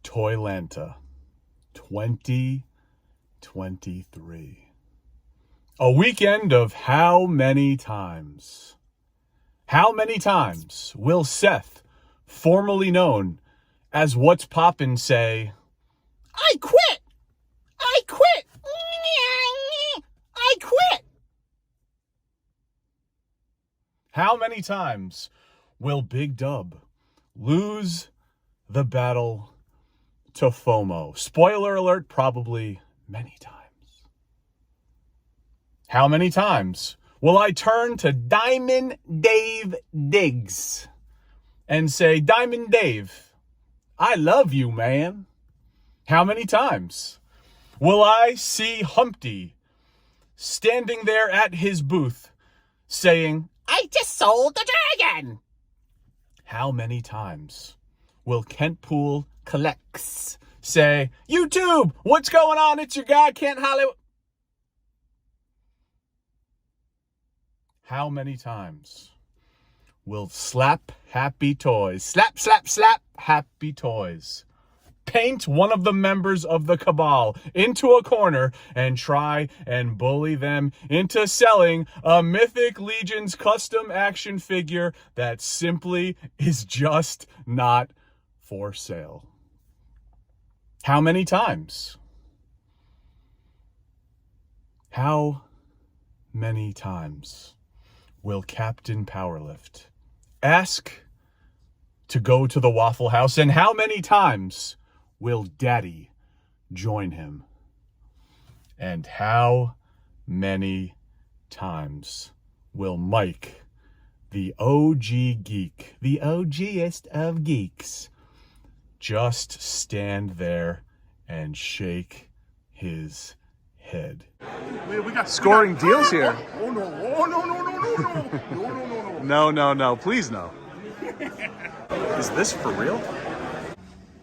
Toylanta 2023. A weekend of how many times? How many times will Seth, formerly known as What's Poppin', say, I quit! I quit! I quit! How many times will Big Dub lose the battle to FOMO? Spoiler alert, probably many times. How many times will I turn to Diamond Dave Diggs and say, Diamond Dave, I love you, man? How many times will I see Humpty standing there at his booth saying, I just sold the dragon? How many times will Kent Poole Collects say, YouTube, what's going on? It's your guy, Kent Hollywood. How many times will Slap Happy Toys, slap, slap, slap Happy Toys, paint one of the members of the cabal into a corner and try and bully them into selling a Mythic Legions custom action figure that simply is just not for sale? How many times? How many times will Captain Powerlift ask to go to the Waffle House? And how many times will Daddy join him? And how many times will Mike, the OG geek, the OGest of geeks, just stand there and shake his head? We got Scoring deals here. Oh no! Oh no! No! No! No! No! No, no, no. Please, no. Is this for real?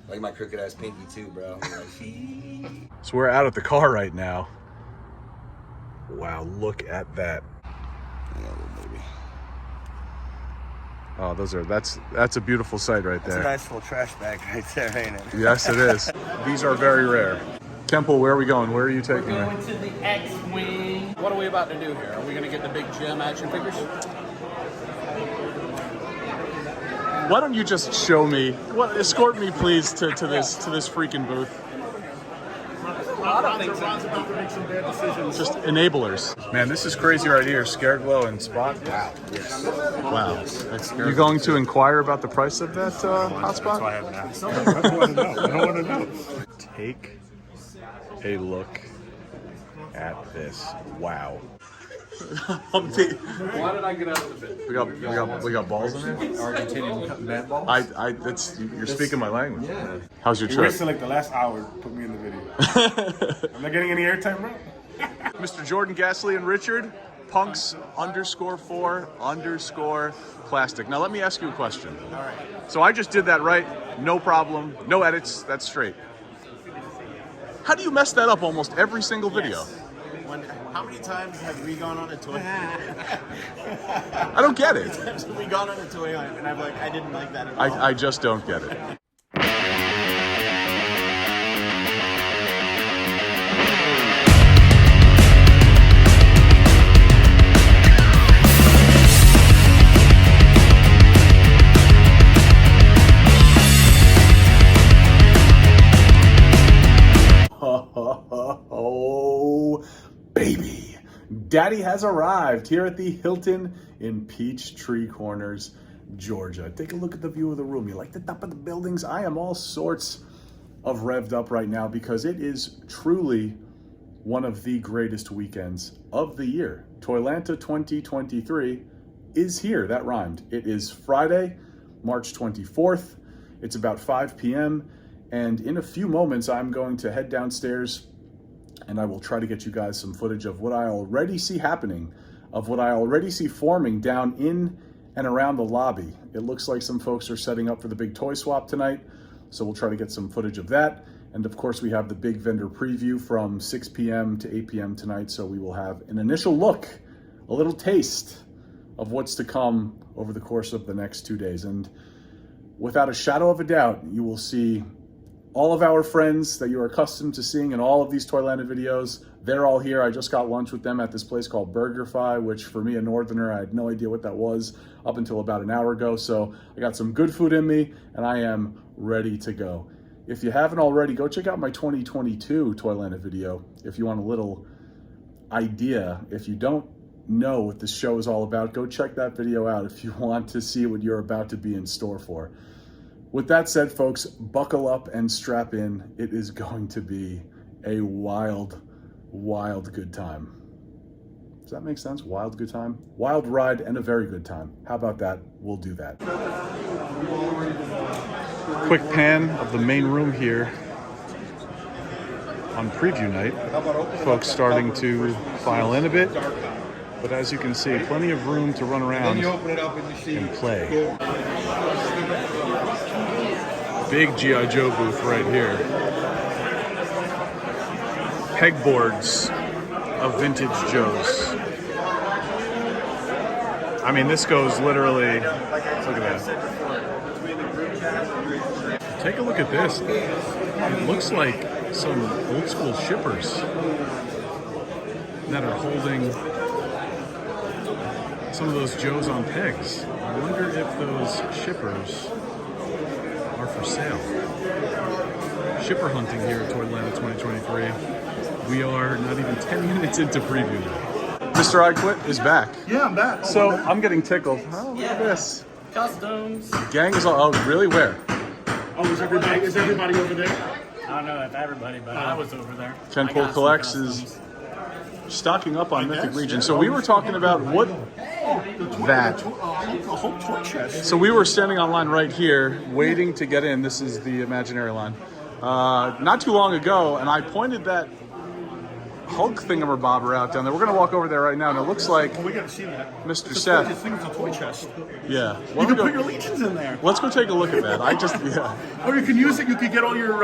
Like my crooked ass pinky too, bro. So we're out at the car right now. Wow, look at that. Yeah, little baby. Oh, that's a beautiful sight right That's a there. nice little trash bag right there, ain't it? Yes, it is. These are very rare. Temple, where are we going? Where are you taking me? Going to the X-Wing. What are we about to do here? Are we going to get the big gem action figures? Why don't you just show me? Escort me, please, to this freaking booth. A lot of things. about to make some bad decisions. Just enablers. Man, this is crazy right here. Scareglow and Spot. Wow. Yes. Wow. You going to inquire about the price of that hotspot? I haven't asked. I don't want to know. I don't want to know. Take a look at this. Wow. Why did I get out of the bit? We got balls in there. Argentinian bat ball? You're speaking my language. Yeah. How's your You trip? wasted like the last hour. Put me in the video. I'm not getting any airtime, bro. Mr. Jordan Gasly and Richard, punks _4 _ plastic. Now let me ask you a question. All right. So I just did that right. No problem. No edits. That's straight. How do you mess that up almost every single video? How many times have we gone on a toy? I don't get it. Have we gone on a toy hunt and I'm like, I didn't like that at all. I just don't get it. Oh, baby. Daddy has arrived here at the Hilton in Peachtree Corners, Georgia. Take a look at the view of the room. You like the top of the buildings? I am all sorts of revved up right now because it is truly one of the greatest weekends of the year. Toylanta 2023 is here. That rhymed. It is Friday, March 24th. It's about 5 p.m. And in a few moments, I'm going to head downstairs and I will try to get you guys some footage of what I already see happening, of what I already see forming down in and around the lobby. It looks like some folks are setting up for the big toy swap tonight, so we'll try to get some footage of that. And of course, we have the big vendor preview from 6 p.m. to 8 p.m. tonight, so we will have an initial look, a little taste of what's to come over the course of the next 2 days. And without a shadow of a doubt, you will see All of our friends that you're accustomed to seeing in all of these Toylanta videos, they're all here. I just got lunch with them at this place called BurgerFi, which for me, a Northerner, I had no idea what that was up until about an hour ago. So I got some good food in me and I am ready to go. If you haven't already, go check out my 2022 Toylanta video if you want a little idea. If you don't know what this show is all about, go check that video out if you want to see what you're about to be in store for. With that said, folks, buckle up and strap in. It is going to be a wild, wild good time. Does that make sense? Wild good time? Wild ride and a very good time. How about that? We'll do that. Quick pan of the main room here on preview night. Folks starting to file in a bit. But as you can see, plenty of room to run around and play. Big G.I. Joe booth right here. Pegboards of vintage Joes. I mean, this goes literally, look at that. Take a look at this. It looks like some old school shippers that are holding some of those Joes on pegs. I wonder if those shippers are for sale. Shipper hunting here at Toylanta 2023. We are not even 10 minutes into preview. Mr. I Quit is back. Yeah, I'm back. So I'm getting tickled. Oh, look at this. Customs. Gang is all, oh, really? Where? Oh, is everybody over there? I don't know if everybody, but I was over there. Ken I Pool got some Collects customs. is stocking up on Mythic Legion. So we were talking about what that. A whole toy chest. So we were standing on line right here, waiting to get in. This is the imaginary line. Not too long ago, and I pointed that Hulk thingamabobber out down there. We're going to walk over there right now, and it looks like We got to see that. Mr. This Seth. thing is a toy chest. Yeah. You Why can don't we put your go- legions in there. Let's go take a look at that. Yeah. Or you can use it. You could get all your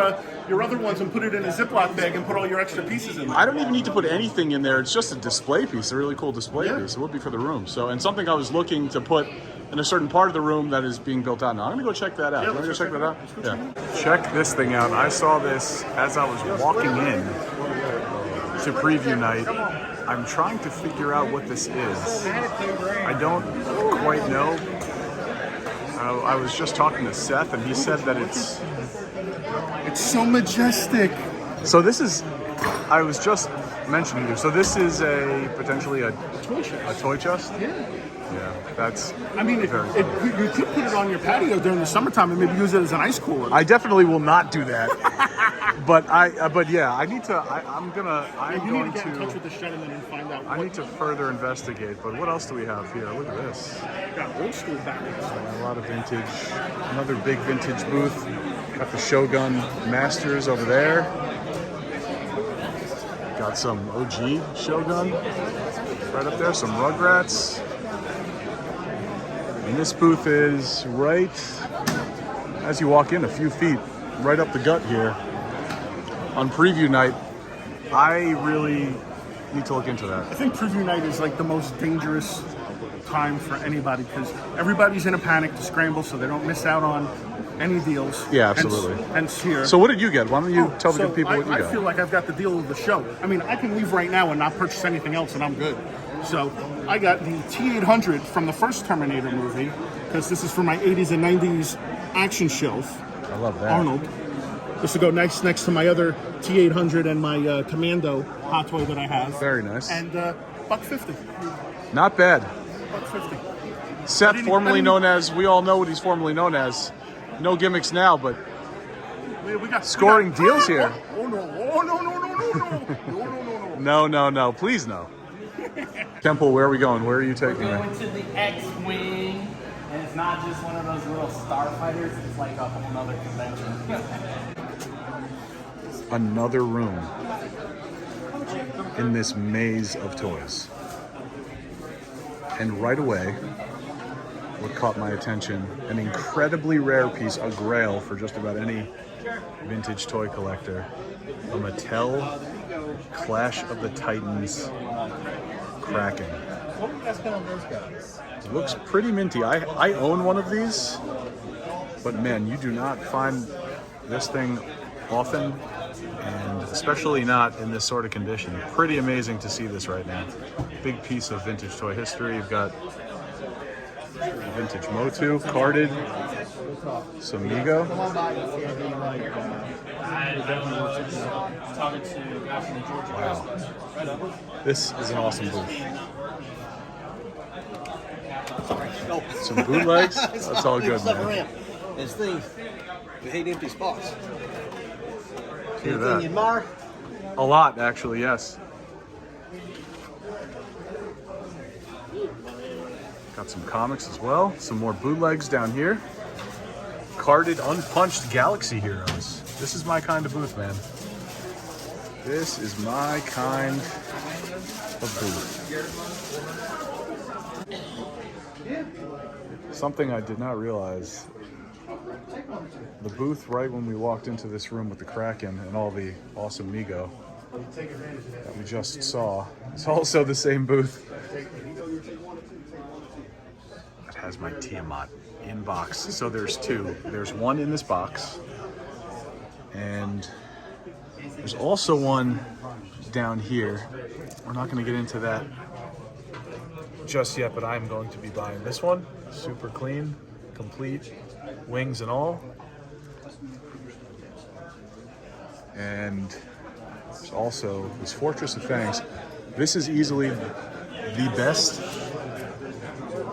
other ones and put it in a Ziploc bag and put all your extra pieces in there. I don't even need to put anything in there. It's just a display piece, a really cool display Yeah. piece. It would be for the room. So, and something I was looking to put in a certain part of the room that is being built out now. I'm going to go check that out. Yeah, You want to go let's check go that out? check it out. Yeah. Check this thing out. I saw this as I was walking in to preview night. I'm trying to figure out what this is. I don't quite know. I was just talking to Seth, and he said that it's... It's so majestic. So this is... I was just mentioning to you. So this is potentially a Toy chest. toy chest? Yeah. Yeah, that's... I mean, you could put it on your patio during the summertime and maybe use it as an ice cooler. I definitely will not do that. but yeah, I need to. I'm you going need to get in touch to. with this gentleman and find out. I need to further investigate. But what else do we have here? Look at this. Got old school batteries. A lot of vintage. Another big vintage booth. Got the Shogun Masters over there. Got some OG Shogun right up there. Some Rugrats. And this booth is right as you walk in, a few feet right up the gut here. On preview night, I really need to look into that. I think preview night is like the most dangerous time for anybody because everybody's in a panic to scramble so they don't miss out on any deals. Yeah, absolutely. Hence here. So what did you get? Why don't you tell the So good people what you I got? feel like I've got the deal of the show. I mean, I can leave right now and not purchase anything else and I'm good. So I got the T-800 from the first Terminator movie because this is for my 80s and 90s action shelf. I love that. Arnold. This will go nice next to my other T-800 and my Commando hot toy that I have. Very nice. And $150. Not bad. $150. Seth, formerly known as, we all know what he's formerly known as. No gimmicks now, but We got Scoring deals here. Oh no! Oh no! No! No! No! No! no, please no. Temple, where are we going? Where are you taking We're me? going to the X-Wing, and it's not just one of those little starfighters, it's like a whole nother convention. Another room in this maze of toys. And right away, what caught my attention, an incredibly rare piece, a grail for just about any vintage toy collector, a Mattel Clash of the Titans Kraken. What would you guys spend on those guys? It looks pretty minty. I own one of these, but man, you do not find this thing often, and especially not in this sort of condition. Pretty amazing to see this right now. Big piece of vintage toy history. You've got vintage Motu, carded, some Mego. Wow. This is an awesome booth. Some bootlegs. That's all good, man. There's things. We hate empty spots. Hear Anything that. you admire? A lot, actually, yes. Got some comics as well. Some more bootlegs down here. Carded, unpunched Galaxy Heroes. This is my kind of booth, man. This is my kind of booth. Something I did not realize. The booth right when we walked into this room with the Kraken and all the awesome Mego that we just saw is also the same booth. It has my Tiamat in box. So there's two. There's one in this box, and there's also one down here. We're not going to get into that just yet, but I'm going to be buying this one. Super clean, complete, wings and all. And there's also this Fortress of Fangs. This is easily the best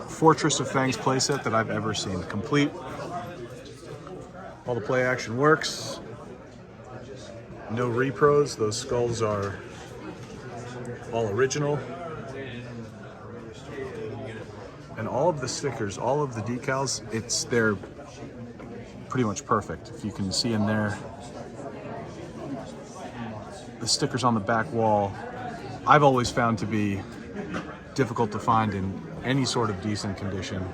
Fortress of Fangs playset that I've ever seen. Complete. All the play action works. No repros. Those skulls are all original. And all of the stickers, all of the decals, they're pretty much perfect. If you can see in there, the stickers on the back wall, I've always found to be difficult to find in any sort of decent condition.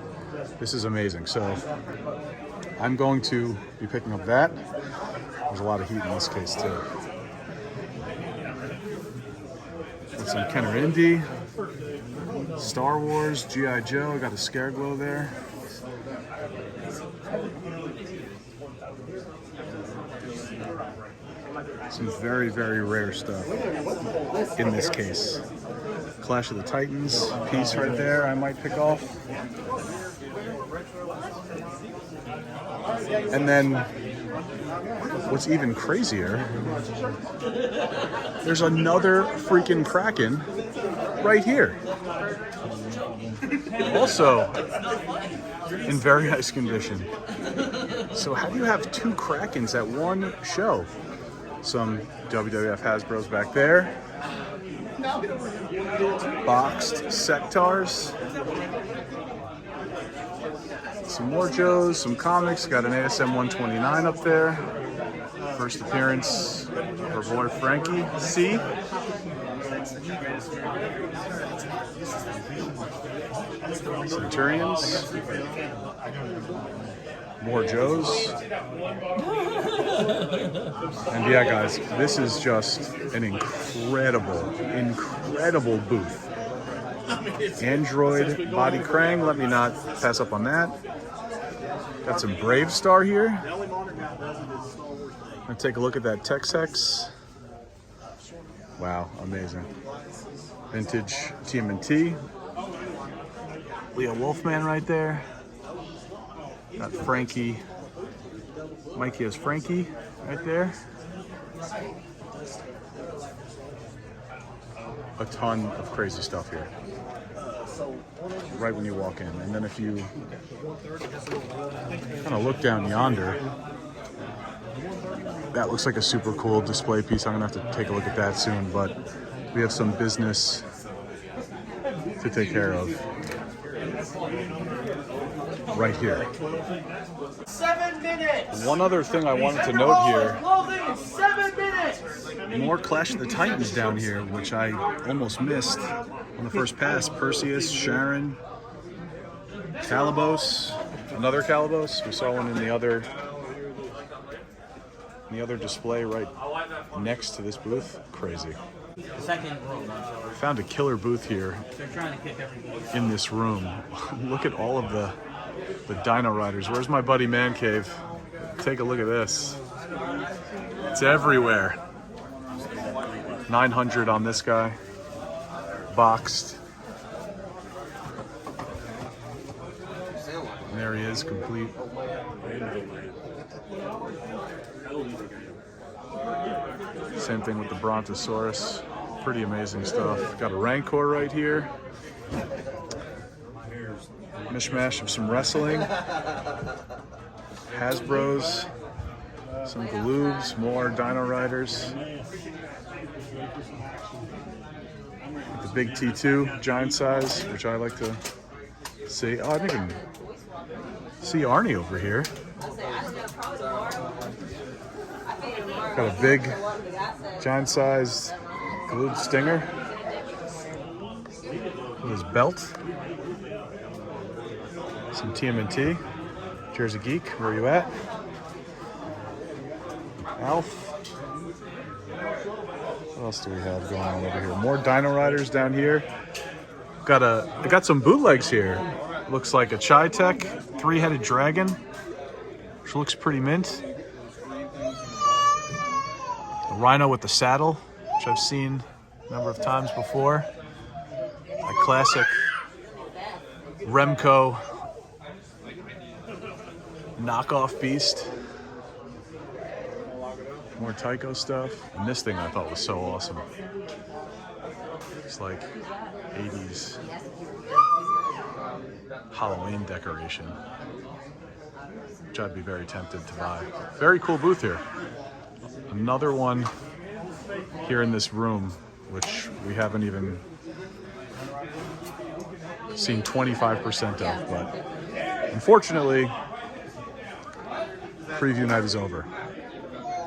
This is amazing. So I'm going to be picking up that. There's a lot of heat in this case too. Got some Kenner Indy, Star Wars, G.I. Joe. Got a Scare Glow there. Some very, very rare stuff in this case. Clash of the Titans piece right there I might pick off. And then what's even crazier, there's another freaking Kraken right here. Also in very nice condition. So how do you have two Krakens at one show? Some WWF Hasbros back there. Boxed Sectars. Some more Joes, some comics. Got an ASM 129 up there. First appearance of our boy Frankie C. Centurions. More Joes. And yeah, guys, this is just an incredible, incredible booth. Android Body Krang, let me not pass up on that. Got some Brave Star here. Gonna take a look at that Tex-Hex. Wow, amazing. Vintage TMNT. Leo Wolfman right there. Got Frankie. Mikey has Frankie right there. A ton of crazy stuff here. Right when you walk in. And then if you kind of look down yonder, that looks like a super cool display piece. I'm gonna have to take a look at that soon, but we have some business to take care of right here. 7 minutes. One other thing I wanted to note here, Closing in 7 minutes. more Clash of the Titans down here, which I almost missed on the first pass. Perseus, Sharon, Calibos, another Calibos. We saw one in the other display right next to this booth. Crazy. Second row. Found a killer booth here They're trying to kick everybody. in this room. Look at all of the Dino Riders. Where's my buddy Man Cave? Take a look at this. It's everywhere. 900 on this guy. Boxed. And there he is, complete. Same thing with the Brontosaurus. Pretty amazing stuff. Got a Rancor right here. Mishmash of some wrestling. Hasbros. Some Galoobs, more Dino Riders. The big T2, giant size, which I like to see. Oh, I didn't even see Arnie over here. Got a big, giant sized Galoob Stinger with his belt. Some TMNT. Jersey Geek, where are you at? Alf. What else do we have going on over here? More Dino Riders down here. I got some bootlegs here. Looks like a Chi-Tech 3-headed dragon, which looks pretty mint. A Rhino with the saddle, which I've seen a number of times before. A classic Remco knockoff beast. More Tycho stuff. And this thing I thought was so awesome. It's like 80s Halloween decoration, which I'd be very tempted to buy. Very cool booth here. Another one here in this room, which we haven't even seen 25% of, but unfortunately, preview night is over.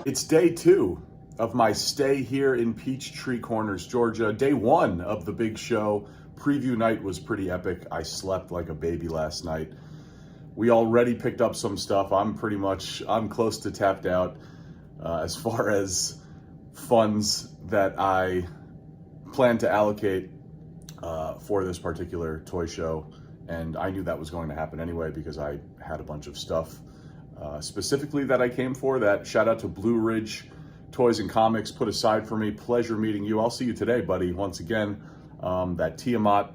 It's day 2 of my stay here in Peachtree Corners, Georgia. Day 1 of the big show. Preview night was pretty epic. I slept like a baby last night. We already picked up some stuff. I'm close to tapped out as far as funds that I plan to allocate for this particular toy show. And I knew that was going to happen anyway because I had a bunch of stuff specifically that I came for. That shout out to Blue Ridge Toys and Comics put aside for me. Pleasure meeting you. I'll see you today, buddy. Once again, that Tiamat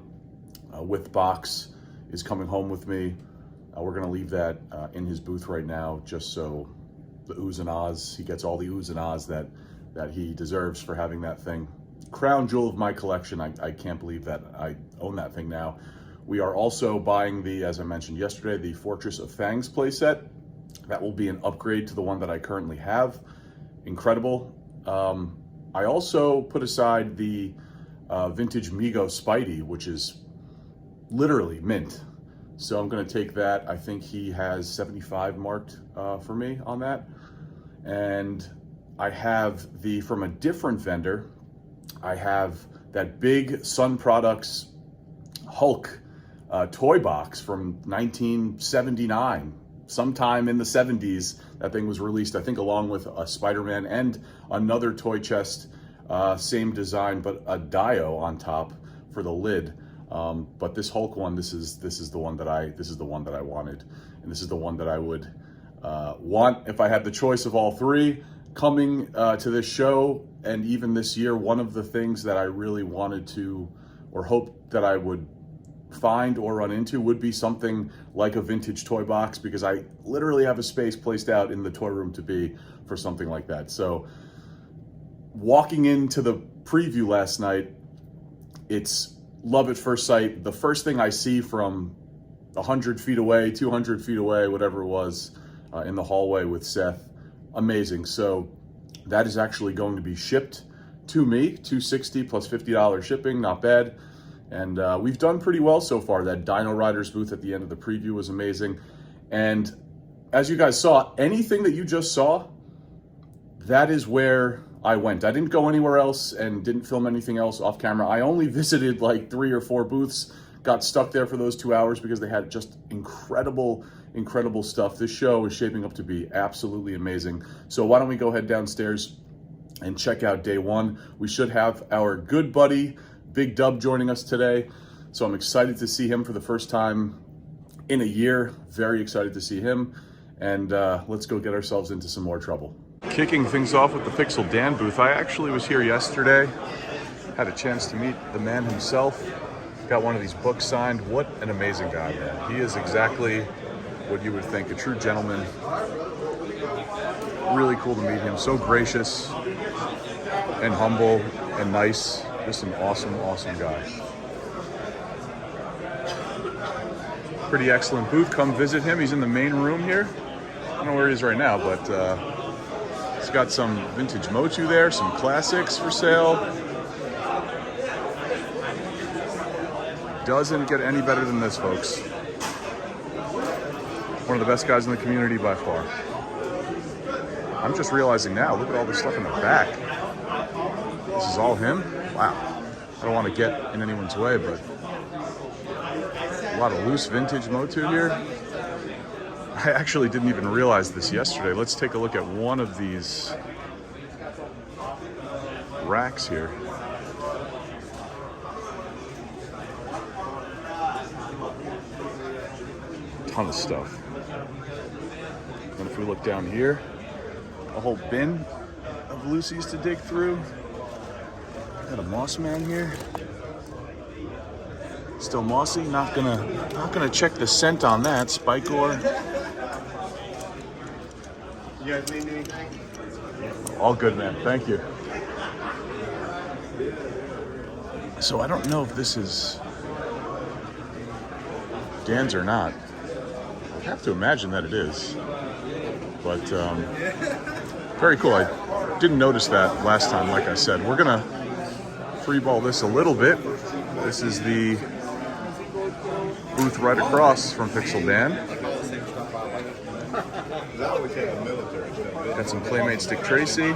with box is coming home with me. We're gonna leave that in his booth right now, just so the oohs and ahs, he gets all the oohs and ahs that he deserves for having that thing. Crown jewel of my collection. I can't believe that I own that thing now. We are also buying the, as I mentioned yesterday, the Fortress of Fangs playset. That will be an upgrade to the one that I currently have. Incredible. I also put aside the vintage Mego Spidey, which is literally mint. So I'm gonna take that. I think he has 75 marked for me on that. And I have from a different vendor, I have that big Sun Products Hulk toy box from 1979. Sometime in the 70s, that thing was released, I think, along with a Spider-Man and another toy chest, same design, but a Dio on top for the lid. But this Hulk one, this is the one that I wanted, and this is the one that I would want if I had the choice of all three. Coming to this show, and even this year, one of the things that I really wanted to, or hoped that I would find or run into, would be something like a vintage toy box, because I literally have a space placed out in the toy room to be for something like that. So walking into the preview last night, it's love at first sight. The first thing I see from 100 feet away, 200 feet away, whatever it was, in the hallway with Seth, amazing. So that is actually going to be shipped to me, $260 plus $50 shipping, not bad. And we've done pretty well so far. That Dino Riders booth at the end of the preview was amazing. And as you guys saw, anything that you just saw, that is where I went. I didn't go anywhere else and didn't film anything else off camera. I only visited like 3 or 4 booths, got stuck there for those 2 hours because they had just incredible stuff. This show is shaping up to be absolutely amazing. So why don't we go head downstairs and check out day 1. We should have our good buddy, Big Dub, joining us today. So I'm excited to see him for the first time in a year. Very excited to see him. and let's go get ourselves into some more trouble. Kicking things off with the Pixel Dan booth. I actually was here yesterday, had a chance to meet the man himself, got one of these books signed. What an amazing guy, man. He is exactly what you would think, a true gentleman. Really cool to meet him, so gracious and humble and nice. Just an awesome, awesome guy. Pretty excellent booth. Come visit him. He's in the main room here. I don't know where he is right now, but he's got some vintage Motu there, some classics for sale. Doesn't get any better than this, folks. One of the best guys in the community by far. I'm just realizing now, look at all this stuff in the back. This is all him? Wow. I don't want to get in anyone's way, but a lot of loose vintage Motu here. I actually didn't even realize this yesterday. Let's take a look at one of these racks here. Ton of stuff. And if we look down here, a whole bin of Lucy's to dig through. Got a Moss Man here. Still mossy. Not gonna check the scent on that. Spike ore. You guys need anything? All good, man. Thank you. So I don't know if this is Dan's or not. I have to imagine that it is. But very cool. I didn't notice that last time, like I said. We're gonna freeball this a little bit. This is the booth right across from Pixel Dan. Got some Playmates Dick Tracy.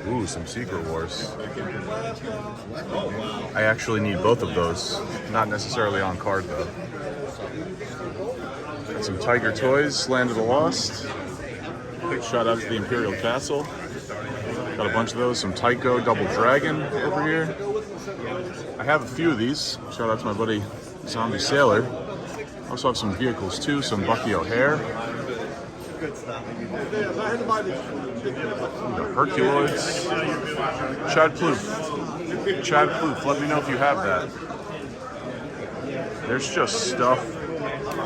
Ooh, some Secret Wars. I actually need both of those. Not necessarily on card though. Got some Tiger Toys, Land of the Lost. Big shout out to the Imperial Castle. Got a bunch of those. Some Tycho Double Dragon over here. I have a few of these. Shout out to my buddy Zombie Sailor. Also have some vehicles too. Some Bucky O'Hare. The Herculoids. Chad Plouffe. Chad Plouffe, let me know if you have that. There's just stuff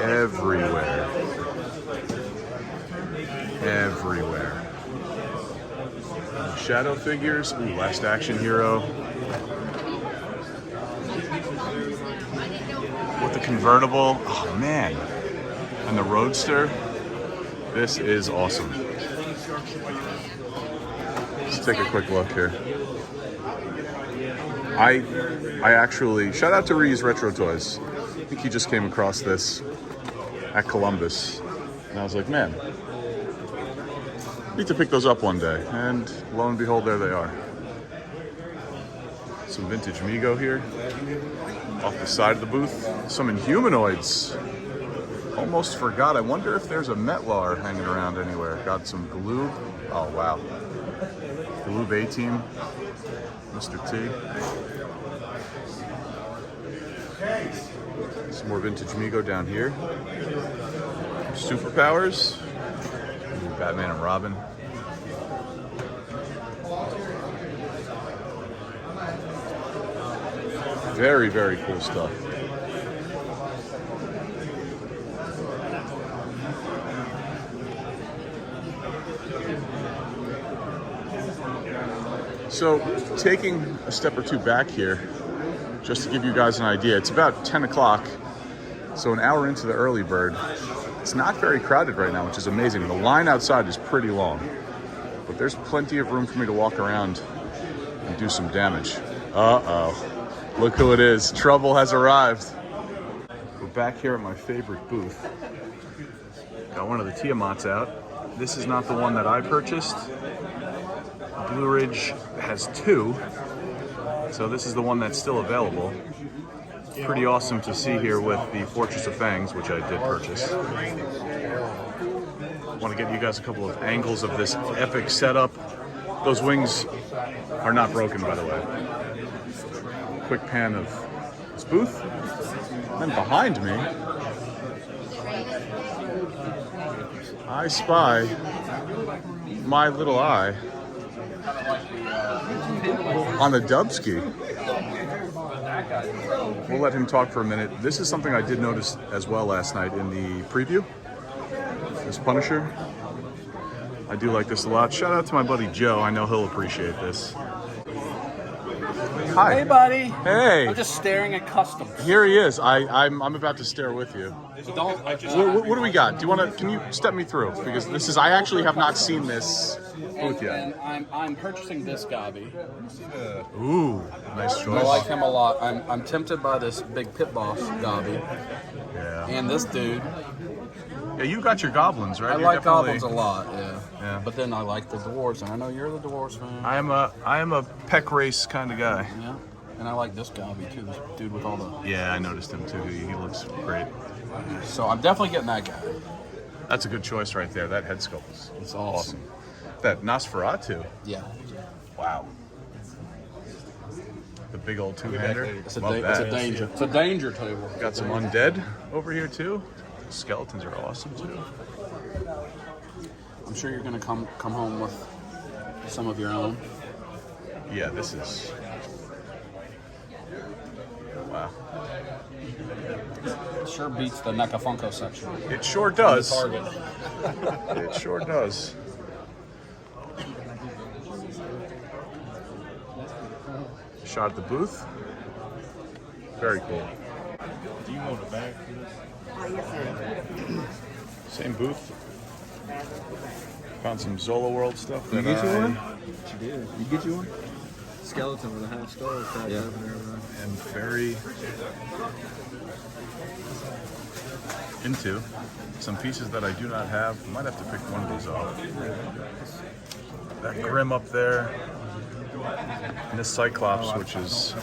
everywhere. Everywhere. Shadow figures. Ooh, Last Action Hero. With the convertible. Oh, man. And the Roadster. This is awesome. Let's take a quick look here. I actually, shout out to Ree's Retro Toys. I think he just came across this at Columbus. And I was like, man, need to pick those up one day. And lo and behold, there they are. Some vintage Mego here. Off the side of the booth. Some Inhumanoids. Almost forgot. I wonder if there's a Metlar hanging around anywhere. Got some Galoob. Oh, wow. Galoob A-Team. Mr. T. Some more vintage Mego down here. Superpowers. Ooh, Batman and Robin. Very, very cool stuff. So, taking a step or two back here, just to give you guys an idea, it's about 10 o'clock, so an hour into the early bird. It's not very crowded right now, which is amazing. The line outside is pretty long, but there's plenty of room for me to walk around and do some damage. Uh-oh. Look who it is. Trouble has arrived. We're back here at my favorite booth. Got one of the Tiamats out. This is not the one that I purchased. Blue Ridge has two, so this is the one that's still available. Pretty awesome to see here with the Fortress of Fangs, which I did purchase. Want to get you guys a couple of angles of this epic setup. Those wings are not broken, by the way. Quick pan of this booth. And then behind me, I spy my little eye on the Dubski. We'll let him talk for a minute. This is something I did notice as well last night in the preview. This Punisher. I do like this a lot. Shout out to my buddy Joe. I know he'll appreciate this. Hi. Hey, buddy. Hey. I'm just staring at customs. Here he is. I'm about to stare with you. Don't. What do we got? Do you want to? Can you step me through? Because this is. I actually have not seen this booth yet. And I'm purchasing this Gobby. Ooh, nice I choice. like him a lot. I'm tempted by this big pit boss Gobby Yeah. and this dude. Yeah, you got your goblins, right? I You're like definitely- goblins a lot, yeah. Yeah. But then I like the dwarves, and I know you're the dwarves fan. I am a peck race kind of guy. Yeah. And I like this Gobby too. This dude with all the. Yeah, I noticed him too. He looks great. So I'm definitely getting that guy. That's a good choice right there. That head sculpt is It's awesome. That Nosferatu. Yeah. Wow. The big old two-hander. It's a, Love it's that. a danger. It's a danger table. Got some undead over here too. The skeletons are awesome too. I'm sure you're gonna come home with some of your own. Yeah, this is. Wow. It sure beats the NECA Funko section. It sure does. Target. It sure does. Shot at the booth. Very cool. Do you want a bag for this? Same booth. Found some Zola World stuff. You that get you I one? You did. You get you one? Skeleton with a half skull. Yeah. am very into. Some pieces that I do not have. Might have to pick one of these off. That Grim up there. And this Cyclops, which is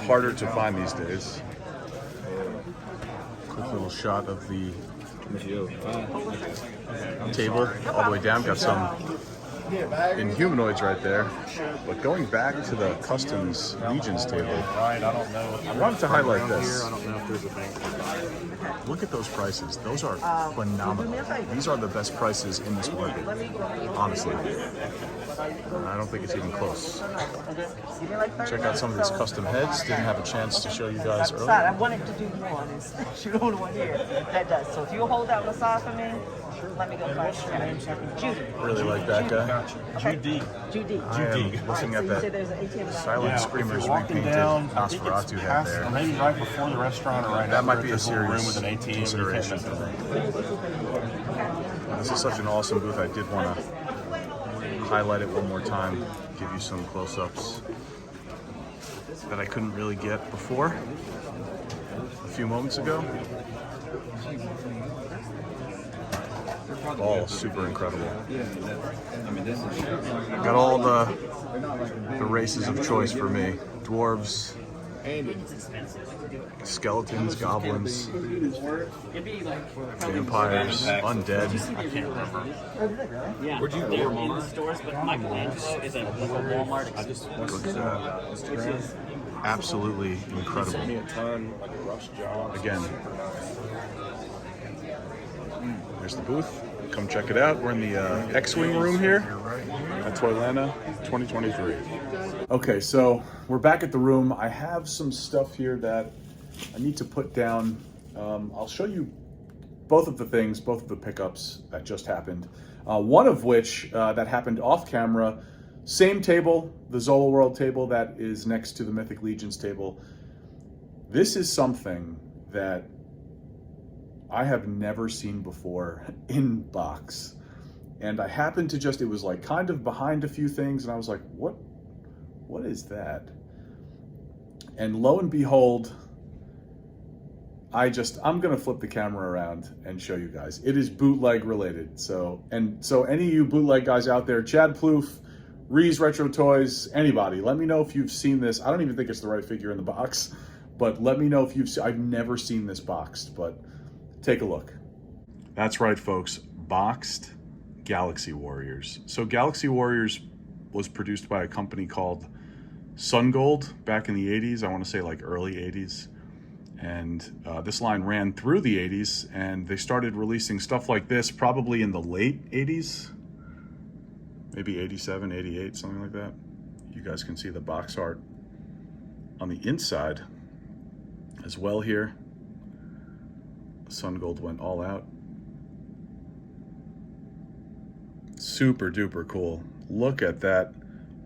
harder to find these days. Quick little shot of the table all the way down. Got some Inhumanoids right there. But going back to the Customs Legions table, Right, I don't know. I wanted to highlight this. I don't know if there's a bank. Look at those prices. Those are phenomenal. These are the best prices in this market, honestly. I don't think it's even close. Check out some of these custom heads. Didn't have a chance to show you guys I earlier. wanted to do one and shoot on one here. That does. So if you hold out the side for me, let me go first. Judy. Really like that guy. Judy. Judy. I am looking at So you said that there's an ATM. Silent Screamers If you're walking repainted down, I think it's Nosferatu head past, or there. maybe right before the restaurant or right That after might it, be a there's little room serious with an ATM. consideration. You can't miss it. This is such an awesome booth. I did want to highlight it one more time, give you some close-ups that I couldn't really get before a few moments ago. All super incredible. Got all the races of choice for me. Dwarves, skeletons, goblins, vampires, undead. I can't remember. Yeah, Where'd you go? they're in the stores, but my lunch is at local Walmart. I just Look at that. Absolutely incredible. a ton, like a rush job. Again, there's the booth. Come check it out. We're in the X-Wing room here at Toylanta 2023. Okay, so we're back at the room. I have some stuff here that I need to put down. I'll show you both of the things, both of the pickups that just happened. One of which that happened off camera. Same table, the Zola World table that is next to the Mythic Legions table. This is something that I have never seen before in box. And I happened to just, it was like kind of behind a few things, and I was like, what is that? And lo and behold, I'm gonna flip the camera around and show you guys. It is bootleg related. So any of you bootleg guys out there, Chad Plouffe, Rees Retro Toys, anybody, let me know if you've seen this. I don't even think it's the right figure in the box, but let me know if I've never seen this boxed, but take a look. That's right, folks, boxed Galaxy Warriors. So Galaxy Warriors was produced by a company called Sun Gold back in the 80s. I want to say like early 80s. And this line ran through the 80s, and they started releasing stuff like this probably in the late 80s, maybe 87, 88, something like that. You guys can see the box art on the inside as well here. Sun Gold went all out. Super duper cool. Look at that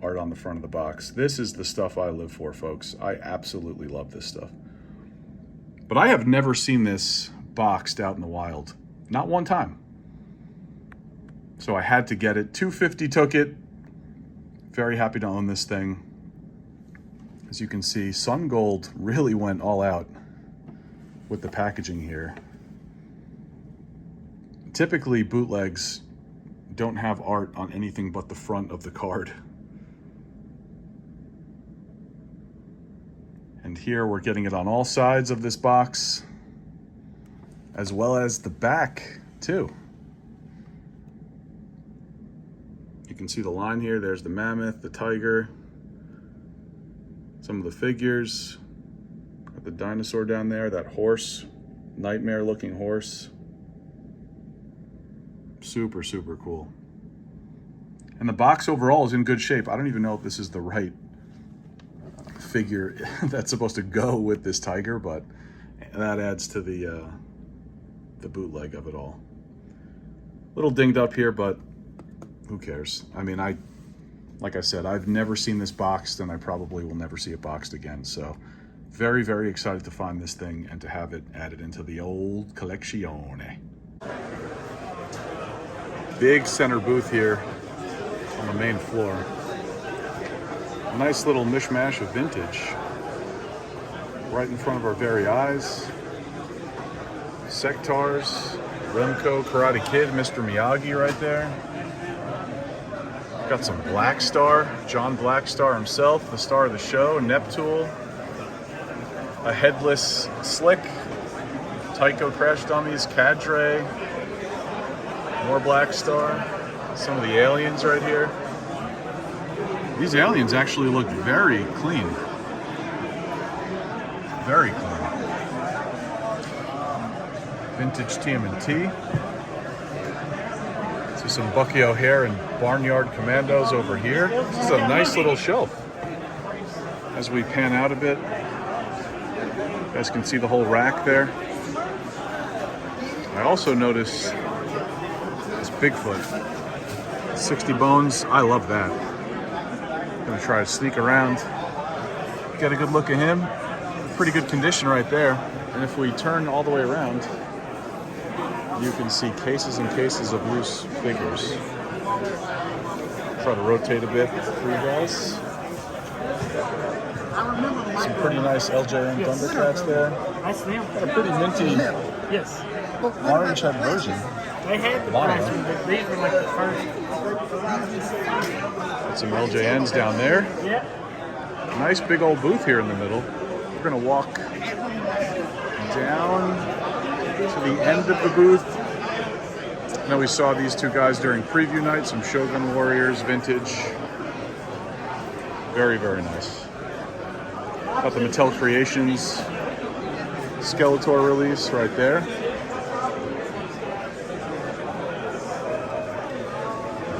art on the front of the box. This is the stuff I live for, folks. I absolutely love this stuff. But I have never seen this boxed out in the wild. Not one time. So I had to get it. $250 took it. Very happy to own this thing. As you can see, Sun Gold really went all out with the packaging here. Typically, bootlegs don't have art on anything but the front of the card. And here we're getting it on all sides of this box, as well as the back too. You can see the line here. There's the mammoth, the tiger, some of the figures. Got the dinosaur down there, that horse, nightmare looking horse. Super, super cool. And the box overall is in good shape. I don't even know if this is the right figure that's supposed to go with this tiger, but that adds to the bootleg of it all. A little dinged up here, but who cares? I mean, like I said, I've never seen this boxed, and I probably will never see it boxed again. So very, very excited to find this thing and to have it added into the old collection. Big center booth here on the main floor. A nice little mishmash of vintage right in front of our very eyes. Sectars, Remco, Karate Kid, Mr. Miyagi right there. Got some Black Star, John Black Star himself, the star of the show, Neptune. A headless Slick, Tycho Crash Dummies, Cadre, more Black Star, some of the aliens right here. These aliens actually look very clean. Very clean. Vintage TMNT. See some Bucky O'Hare and Barnyard Commandos over here. This is a nice little shelf. As we pan out a bit, you guys can see the whole rack there. I also notice this Bigfoot. 60 bones, I love that. Gonna try to sneak around, get a good look at him. Pretty good condition right there. And if we turn all the way around, you can see cases and cases of loose figures. Try to rotate a bit for you guys. Some pretty nice LJN Thundercats there. Nice name. Got a pretty minty Yes. orange head version. I had the Mono. last one, but these were like the first. Got some LJNs down there. Yeah. Nice big old booth here in the middle. We're gonna walk down to the end of the booth. Now we saw these two guys during preview night, some Shogun Warriors vintage. Very, very nice. Got the Mattel Creations Skeletor release right there.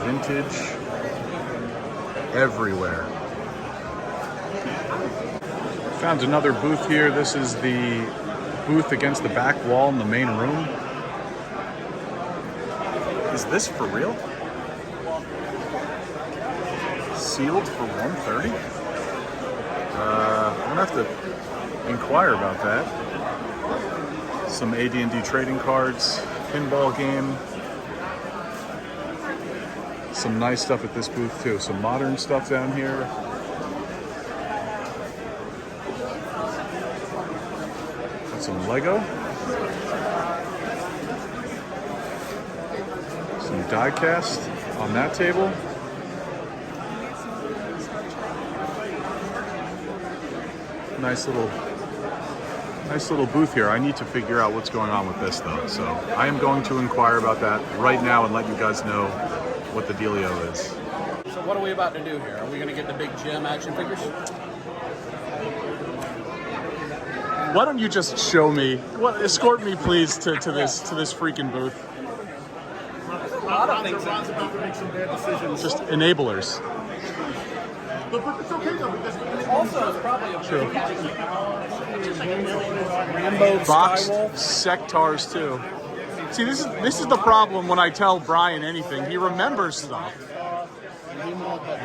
Vintage everywhere. Found another booth here. This is the booth against the back wall in the main room. Is this for real? Sealed for $130? I'm gonna have to inquire about that. Some AD&D trading cards, pinball game. Some nice stuff at this booth too. Some modern stuff down here. Got some Lego. Some die cast on that table. Nice little booth here. I need to figure out what's going on with this though. So I am going to inquire about that right now and let you guys know what the dealio is. So what are we about to do here? Are we going to get the big gem action figures? Why don't you just show me? Escort me, please, to this freaking booth. A lot of things. Ron's about to make some bad decisions. Just enablers. But it's okay though because Also, it's probably a True. Rambo Boxed Skywolf. sectars too. See, this is the problem when I tell Brian anything. He remembers stuff.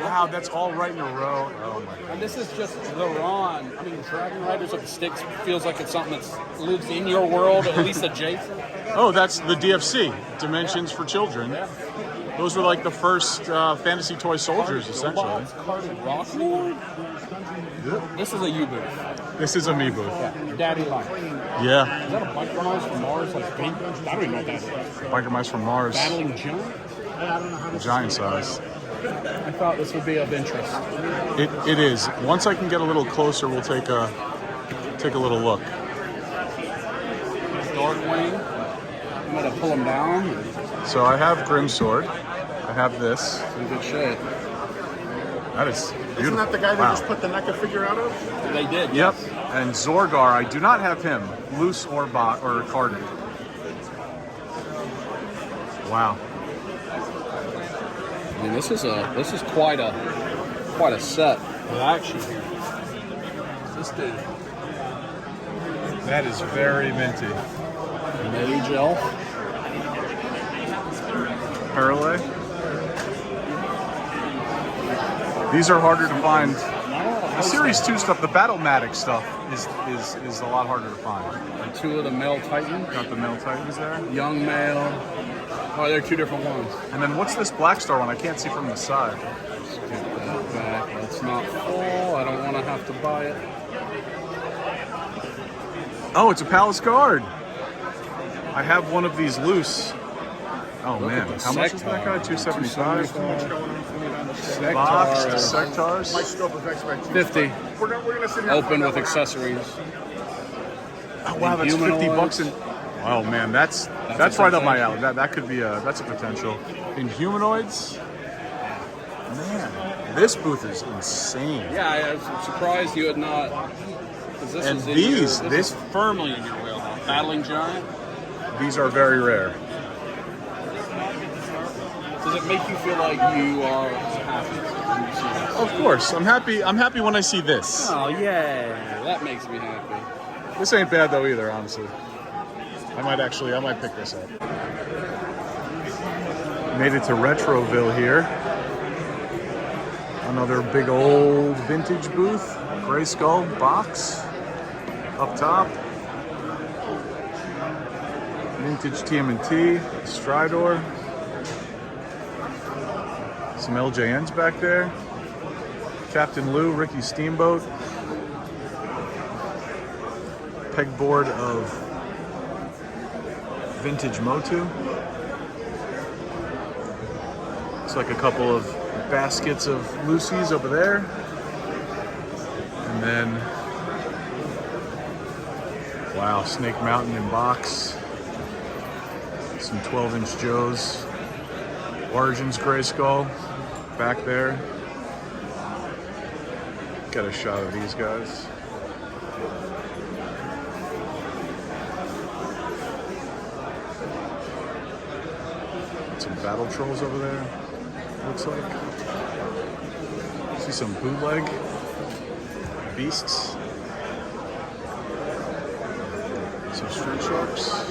Wow, that's all right in a row. Oh my god. And this is just the Ron. I mean, Dragon Riders with the Sticks feels like it's something that lives in your world, or at least adjacent. Oh, that's the DFC, Dimensions for Children. Those were like the first fantasy toy soldiers, essentially. Rock Lord? This is a U booth. This is a me booth. Daddy Life. Yeah. Is that a Biker Mice from Mars? Like pink? I don't even know what that is. Biker Mice from Mars. Battling Giant? Giant size. I thought this would be of interest. It is. Once I can get a little closer, we'll take a little look. Darkwing. I'm gonna pull him down. So I have Grimsword. I have this. In good shape. That is beautiful. isn't that the guy Wow. that just put the NECA figure out of? They did. Yep. And Zorgar, I do not have him, loose or carded. Wow. I mean, this is quite a set of action here. This dude. That is very minty. Mage Elf. Parlay. These are harder to find. The Series 2 stuff, the Battlematic stuff, is a lot harder to find. And two of the male Titans. Got the male Titans there. Young male. Oh, they're two different ones. And then what's this Black Star one? I can't see from the side. Let's get that back. It's not full. I don't want to have to buy it. Oh, it's a Palace Guard. I have one of these loose. Oh man, how much is that guy? $275. Boxed Sectars. My scope of expertise. 50. We're gonna sit here. Open with accessories. Oh wow, that's $50 in. Oh man, that's right up my alley. That could be that's a potential. In humanoids, man, this booth is insane. Yeah, I was surprised you had not. 'Cause this And is in these, your, this is firmly in your wheelhouse. Battling Giant. These are very rare. Does it make you feel like you are happy when you see this? Of course, I'm happy. I'm happy when I see this. Oh yeah, that makes me happy. This ain't bad though either, honestly. I might pick this up. Made it to Retroville here. Another big old vintage booth. Gray Skull box up top. Vintage TMNT, Stridor. Some LJNs back there. Captain Lou, Ricky Steamboat. Pegboard of vintage Motu. Looks like a couple of baskets of Lucy's over there. And then, wow, Snake Mountain in box. Some 12-inch Joes. Origins Gray Skull back there. Get a shot of these guys. Some Battle Trolls over there, looks like. See some bootleg beasts. Some Street Sharks.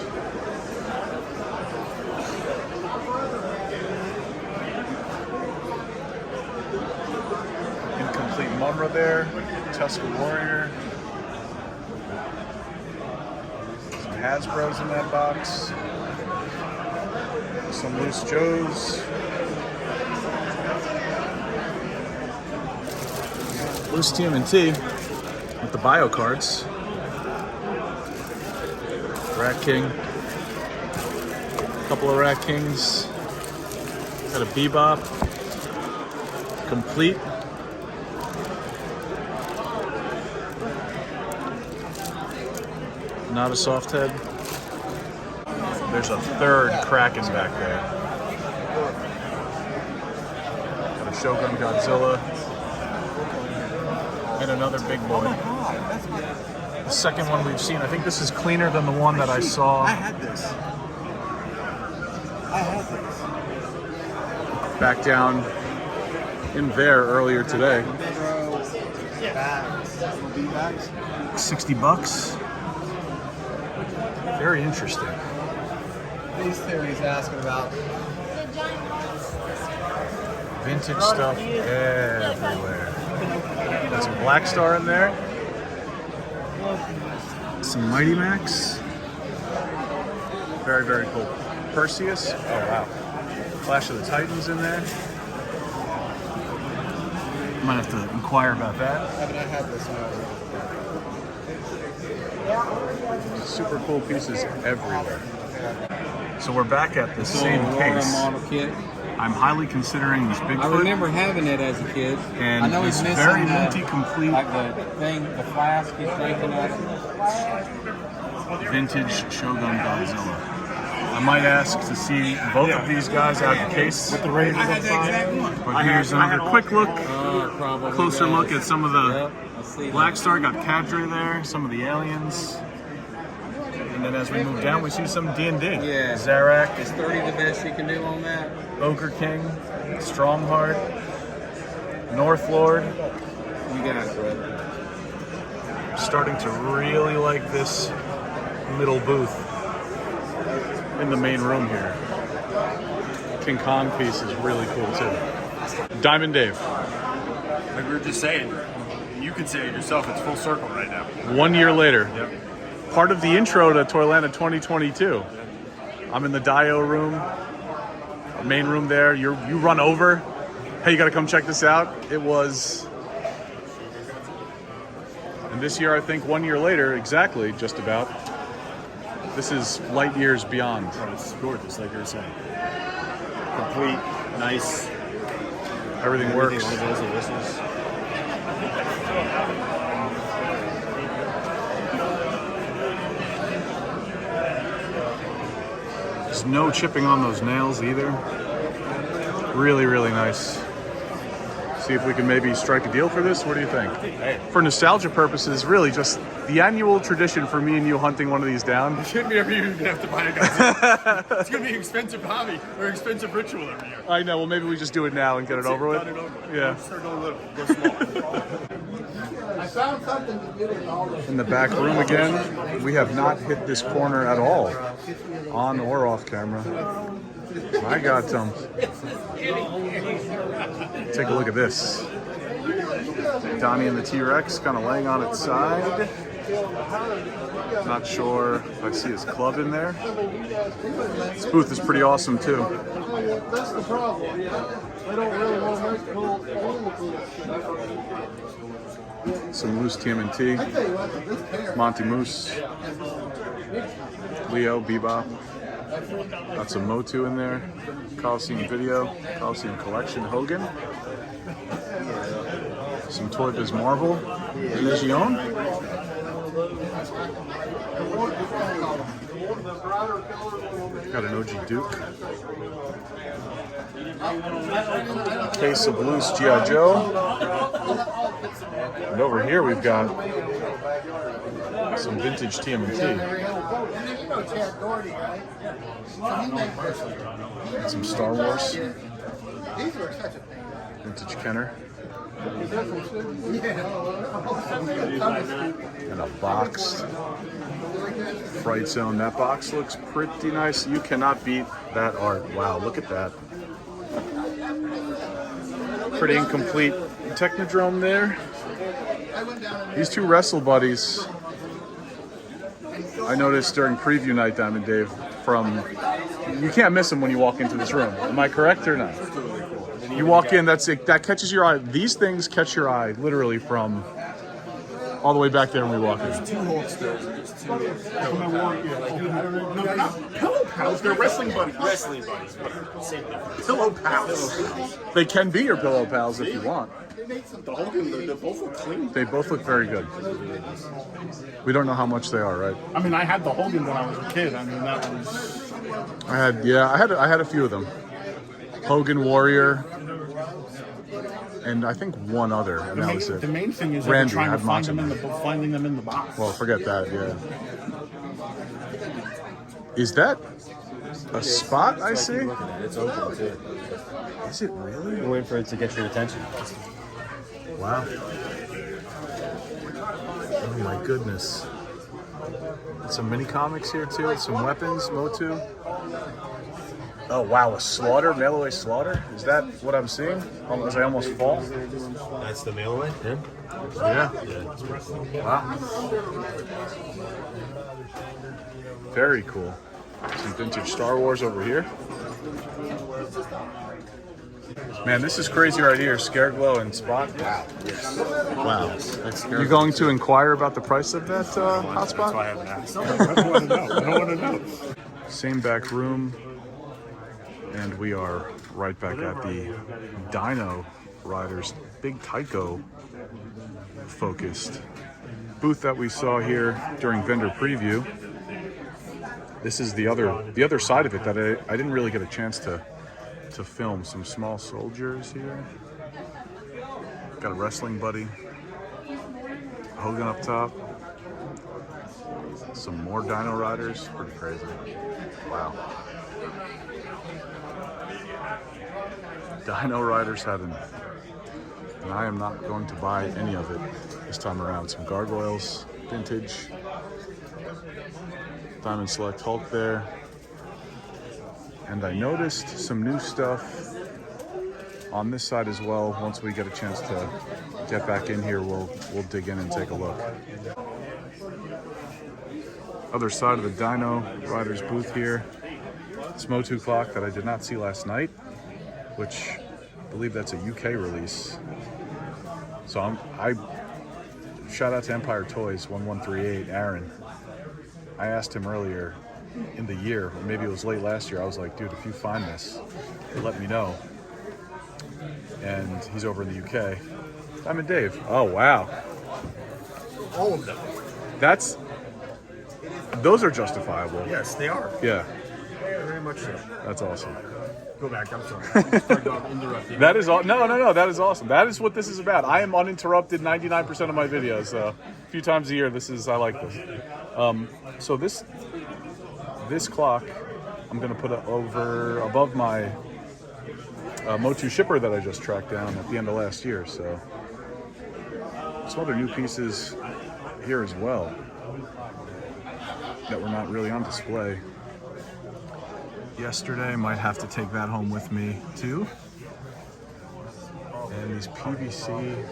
Incomplete Mumra there. Tusker Warrior. Some Hasbros in that box. Some loose Joes. Loose TMNT with the bio cards. Rat King. Couple of Rat Kings. Got a Bebop. Complete. Not a soft head. There's a third Kraken back there. Got a Shogun Godzilla. And another big boy. The second one we've seen. I think this is cleaner than the one that I saw. I had this. Back down in there earlier today. $60. Very interesting. These two he's asking about. Vintage stuff everywhere. Got some Black Star in there. Some Mighty Max. Very, very cool. Perseus. Oh, wow. Clash of the Titans in there. Might have to inquire about that. Haven't I had this one? Super cool pieces everywhere. So we're back at the same Aurora case. model kit. I'm highly considering this Bigfoot. I remember having it as a kid. And I know it's he's missing very minty complete. Like the thing, the flask he's drinking out of. Vintage Shogun Godzilla. I might ask to see both of these guys out of the case. With the razors outside. But here's another quick look, closer look at some of the Black Star. Got Cadre there, some of the aliens. And then as we move down, we see some D&D. Yeah. Zarak. Is 30 the best you can do on that? Ogre King. Strongheart. North Lord. You got it, brother. I'm starting to really like this middle booth in the main room here. King Kong piece is really cool too. Diamond Dave. Like we were just saying, you can say it yourself, it's full circle right now. 1 year later. Yep. Part of the intro to Toylanta 2022. I'm in the Dio room, main room there. You run over. Hey, you gotta come check this out. It was, and this year I think 1 year later, exactly, just about. This is light years beyond. Oh, it's gorgeous, like you were saying. Complete, nice. Everything works. One of those that whistles. There's no chipping on those nails either. Really, really nice. See if we can maybe strike a deal for this. What do you think? For nostalgia purposes, really just the annual tradition for me and you hunting one of these down. It shouldn't be every year you're gonna have to buy a gun. It's gonna be an expensive hobby or expensive ritual every year. I know. Well, maybe we just do it now and get it over with. Yeah. Start going little, go small. I found something to do with all this. In the back room again, we have not hit this corner at all, on or off camera. I got some. Take a look at this. Donnie and the T-Rex kind of laying on its side. Not sure if I see his club in there. This booth is pretty awesome too. That's the problem. They don't really want to make cool. Some Moose TMNT. Monty Moose. Leo, Bebop. Got some Motu in there. Coliseum Video. Coliseum Collection. Hogan. Some Toy Biz Marvel. Legion. Got an OG Duke. Case of loose G.I. Joe. And over here we've got some vintage TMNT. And some Star Wars. Vintage Kenner. And a boxed Fright Zone. That box looks pretty nice. You cannot beat that art. Wow, look at that. Pretty incomplete Technodrome there. These two Wrestle Buddies, I noticed during preview night, Diamond Dave, you can't miss them when you walk into this room. Am I correct or not? You walk in, that catches your eye. These things catch your eye literally from all the way back there when we walk in. There's two Hulksters. No, they're not pillow pals. They're wrestling buddies. Wrestling buddies, but same difference. Pillow pals. They can be your pillow pals if you want. The Hogan, they both look clean. They both look very good. We don't know how much they are, right? I mean, I had the Hogan when I was a kid. I mean, that was. I had a few of them. Hogan Warrior. and I think one other, and that was it. The main thing is that Randy we're trying to had finding them in the box. Well, forget that, yeah. Is that a spot I see? It's open too. Is it really? We're waiting for it to get your attention. Wow. Oh my goodness. Some mini comics here too, some weapons, Motu. Oh wow, a slaughter, mail away slaughter? Is that what I'm seeing? As I almost fall? That's the mail away? Yeah. Yeah. Wow. Very cool. Some vintage Star Wars over here. Man, this is crazy right here. Scareglow and Spot. Wow. You're going to inquire about the price of that hotspot? I haven't asked. I don't want to know. Same back room. And we are right back at the Dino Riders Big Tycho focused booth that we saw here during vendor preview. This is the other side of it that I didn't really get a chance to film. Some small soldiers here. Got a wrestling buddy. Hogan up top. Some more Dino Riders. Pretty crazy. Wow. Dino Riders had an, and I am not going to buy any of it this time around. Some gargoyles, vintage. Diamond Select Hulk there. And I noticed some new stuff on this side as well. Once we get a chance to get back in here, we'll dig in and take a look. Other side of the Dino Riders booth here. This Motu clock that I did not see last night, which I believe that's a UK release. So I shout out to Empire Toys 1138, Aaron. I asked him earlier in the year, or maybe it was late last year, I was like, dude, if you find this, let me know. And he's over in the UK. Diamond Dave. Oh, wow. All of them. Those are justifiable. Yes, they are. Yeah. Very much so. That's awesome. Go back, I'm sorry. Interrupting. That is no, that is awesome. That is what this is about. I am uninterrupted 99% of my videos. So a few times a year, I like this. So this clock, I'm gonna put it above my Motu shipper that I just tracked down at the end of last year. So some other new pieces here as well that were not really on display yesterday. Might have to take that home with me too. And these PVC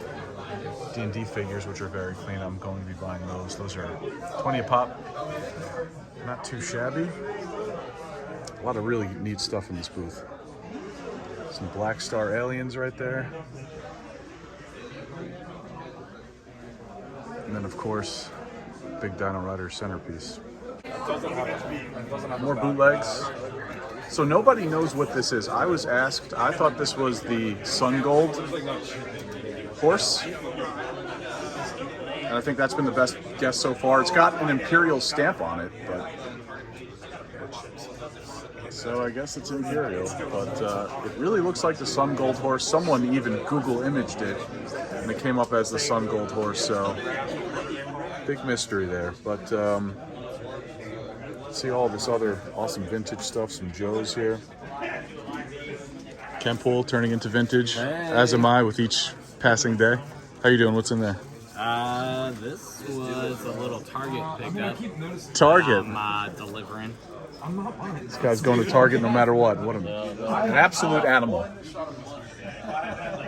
D&D figures, which are very clean, I'm going to be buying those. Those are 20 a pop. Not too shabby. A lot of really neat stuff in this booth. Some Black Star aliens right there. And then, of course, big Dino Rider centerpiece. More bootlegs. So nobody knows what this is. I was asked, I thought this was the Sun Gold horse. And I think that's been the best guess so far. It's got an Imperial stamp on it, but so I guess it's Imperial. But it really looks like the Sun Gold horse. Someone even Google imaged it, and it came up as the Sun Gold horse. So big mystery there. But see all this other awesome vintage stuff. Some Joes here. Kenpool turning into vintage, as am I with each passing day. How you doing? What's in there? This was a little Target pickup. Target. Delivering. This guy's going to Target no matter what. What an absolute animal.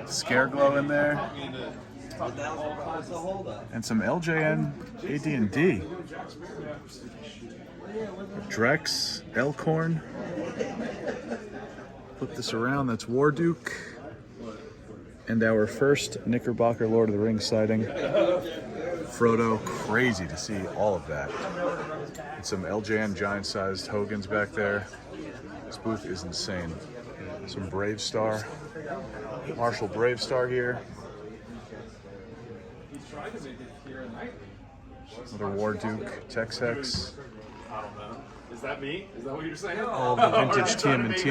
Scareglow in there. And some LJN AD&D. Drex, Elkhorn. Flip this around, that's Warduke. And our first Knickerbocker Lord of the Rings sighting. Frodo, crazy to see all of that. And some LJN giant-sized Hogans back there. This booth is insane. Some Brave Star. Marshall Brave Star here. Another Warduke, Tex-Hex. Is that me? Is that what you're saying? All of the vintage TMNT.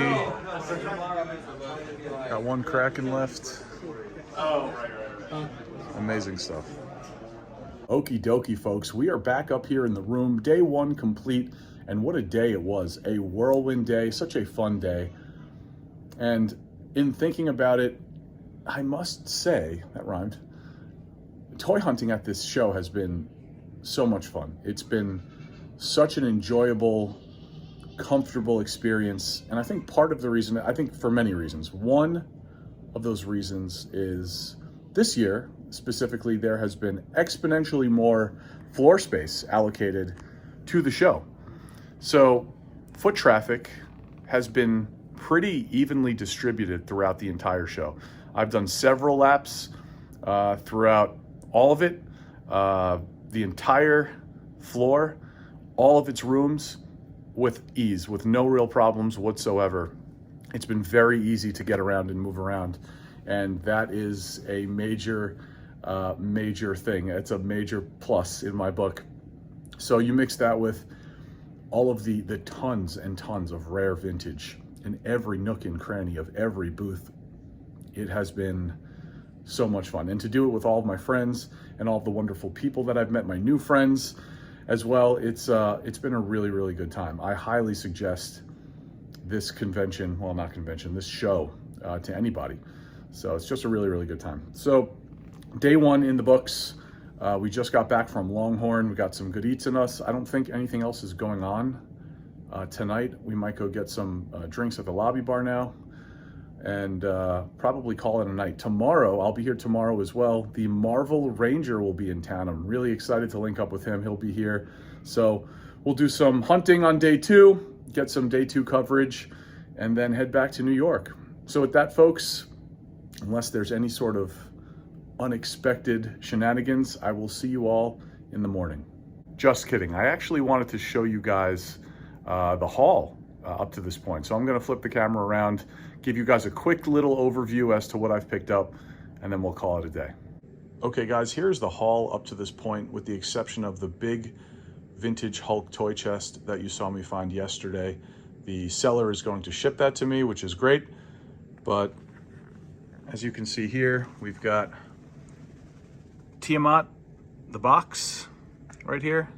Got one Kraken left. Oh, right. Amazing stuff. Okie dokie, folks. We are back up here in the room. Day one complete. And what a day it was. A whirlwind day. Such a fun day. And in thinking about it, I must say, that rhymed, toy hunting at this show has been so much fun. It's been such an enjoyable, comfortable experience. And I think part of the reason, I think for many reasons, one of those reasons is this year, specifically, there has been exponentially more floor space allocated to the show. So foot traffic has been pretty evenly distributed throughout the entire show. I've done several laps throughout all of it, the entire floor, all of its rooms with ease, with no real problems whatsoever. It's been very easy to get around and move around. And that is a major thing. It's a major plus in my book. So you mix that with all of the tons and tons of rare vintage in every nook and cranny of every booth. It has been so much fun. And to do it with all of my friends and all of the wonderful people that I've met, my new friends as well, it's been a really, really good time. I highly suggest this convention, well, not convention, this show to anybody. So it's just a really, really good time. So day one in the books. We just got back from Longhorn. We got some good eats in us. I don't think anything else is going on tonight. We might go get some drinks at the lobby bar now and probably call it a night. Tomorrow, I'll be here tomorrow as well. The Marvel Ranger will be in town. I'm really excited to link up with him. He'll be here. So we'll do some hunting on day two, get some day two coverage, and then head back to New York. So with that, folks, unless there's any sort of unexpected shenanigans, I will see you all in the morning. Just kidding. I actually wanted to show you guys the haul up to this point. So I'm going to flip the camera around, give you guys a quick little overview as to what I've picked up, and then we'll call it a day. Okay, guys, here's the haul up to this point, with the exception of the big vintage Hulk toy chest that you saw me find yesterday. The seller is going to ship that to me, which is great. But as you can see here, we've got Tiamat, the box right here.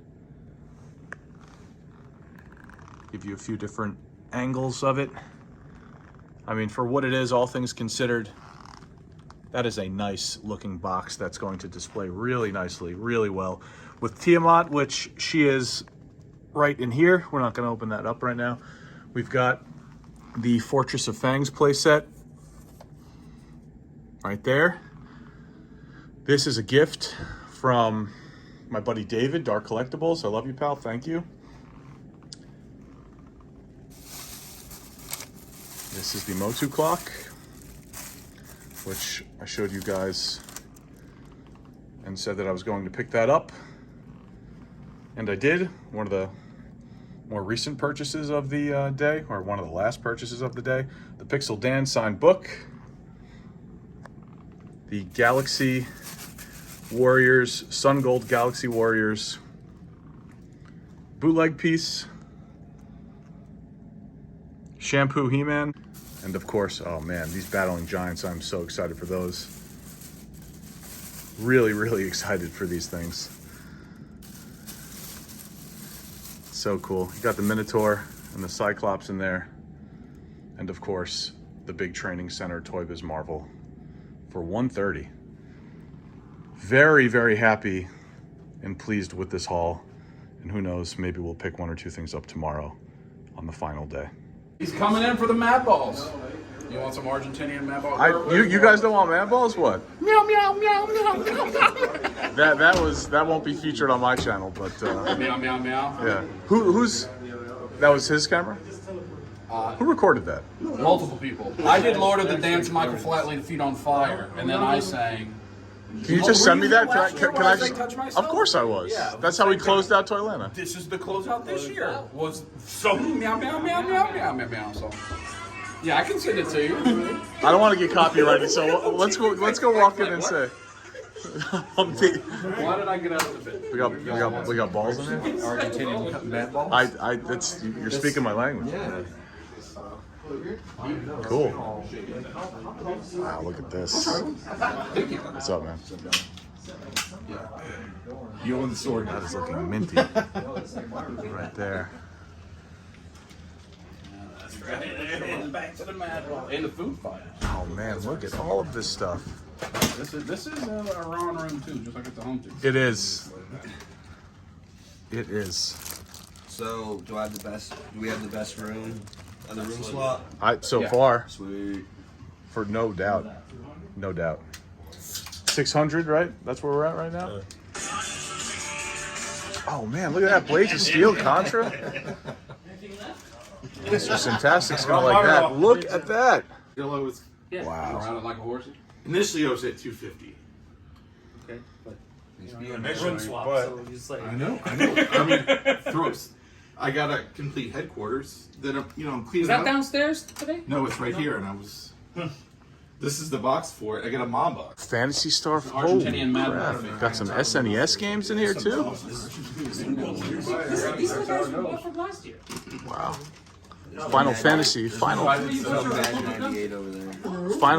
Give you a few different angles of it. I mean, for what it is, all things considered, that is a nice looking box that's going to display really nicely, really well. With Tiamat, which she is right in here. We're not going to open that up right now. We've got the Fortress of Fangs playset right there. This is a gift from my buddy David, Dark Collectibles. I love you, pal. Thank you. This is the Motu clock, which I showed you guys and said that I was going to pick that up. And I did. One of the more recent purchases of the day, or one of the last purchases of the day. The Pixel Dan signed book. The Galaxy Warriors, Sun Gold Galaxy Warriors bootleg piece. Shampoo He-Man. And of course, oh man, these Battling Giants, I'm so excited for those. Really, really excited for these things. So cool. You got the Minotaur and the Cyclops in there. And of course, the big training center Toy Biz Marvel for $130. Very, very happy and pleased with this haul. And who knows, maybe we'll pick one or two things up tomorrow on the final day. He's coming in for the mad balls. You want some Argentinian mad balls? You guys don't want mad balls? What? Meow, meow, meow, meow, meow. That won't be featured on my channel, but Meow, meow, meow. yeah. Who's that was his camera? Who recorded that? Multiple people. I did Lord of the Dance, Michael Flatley, Feet on Fire, and then I sang. Can you just send me that? Can I just? just? Of course I was. Yeah, That's how we closed out Toylanta. This is the closeout this year. Was so meow, meow, meow, meow, meow, meow, meow. So yeah, I can send it to you. I don't want to get copyrighted, so let's go walk in and say. Why did I get out of the bit? We got balls in there. Argentinian mad balls. You're speaking my language. Yeah. Cool. Wow, look at this. What's up, man? You own the sword. That is looking minty. Right there. Back to the mad one. And the food fight. Oh man, look at all of this stuff. This is a Ron room too, just like at the home team. It is. It is. So, do I have the best? Do we have the best room? On the room slot? So far, Sweet. for no doubt. No doubt. 600, right? That's where we're at right now? Oh man, look at that Blades of Steel Contra. Mr. Fantastic's gonna like that. Look at that. Yellow is Wow. Around it like a horse. initially I was at 250. Okay, but Room swap. So just like I know. I mean, throws. I got a complete headquarters that I'm cleaning is that up. downstairs today? No, it's right here, and I was. This is the box for it. I got a mom box. Fantasy Star. Argentinian Holy Mad crap. Got some SNES games in here too. These are the guys we bought from last year. Wow. Final Fantasy. Final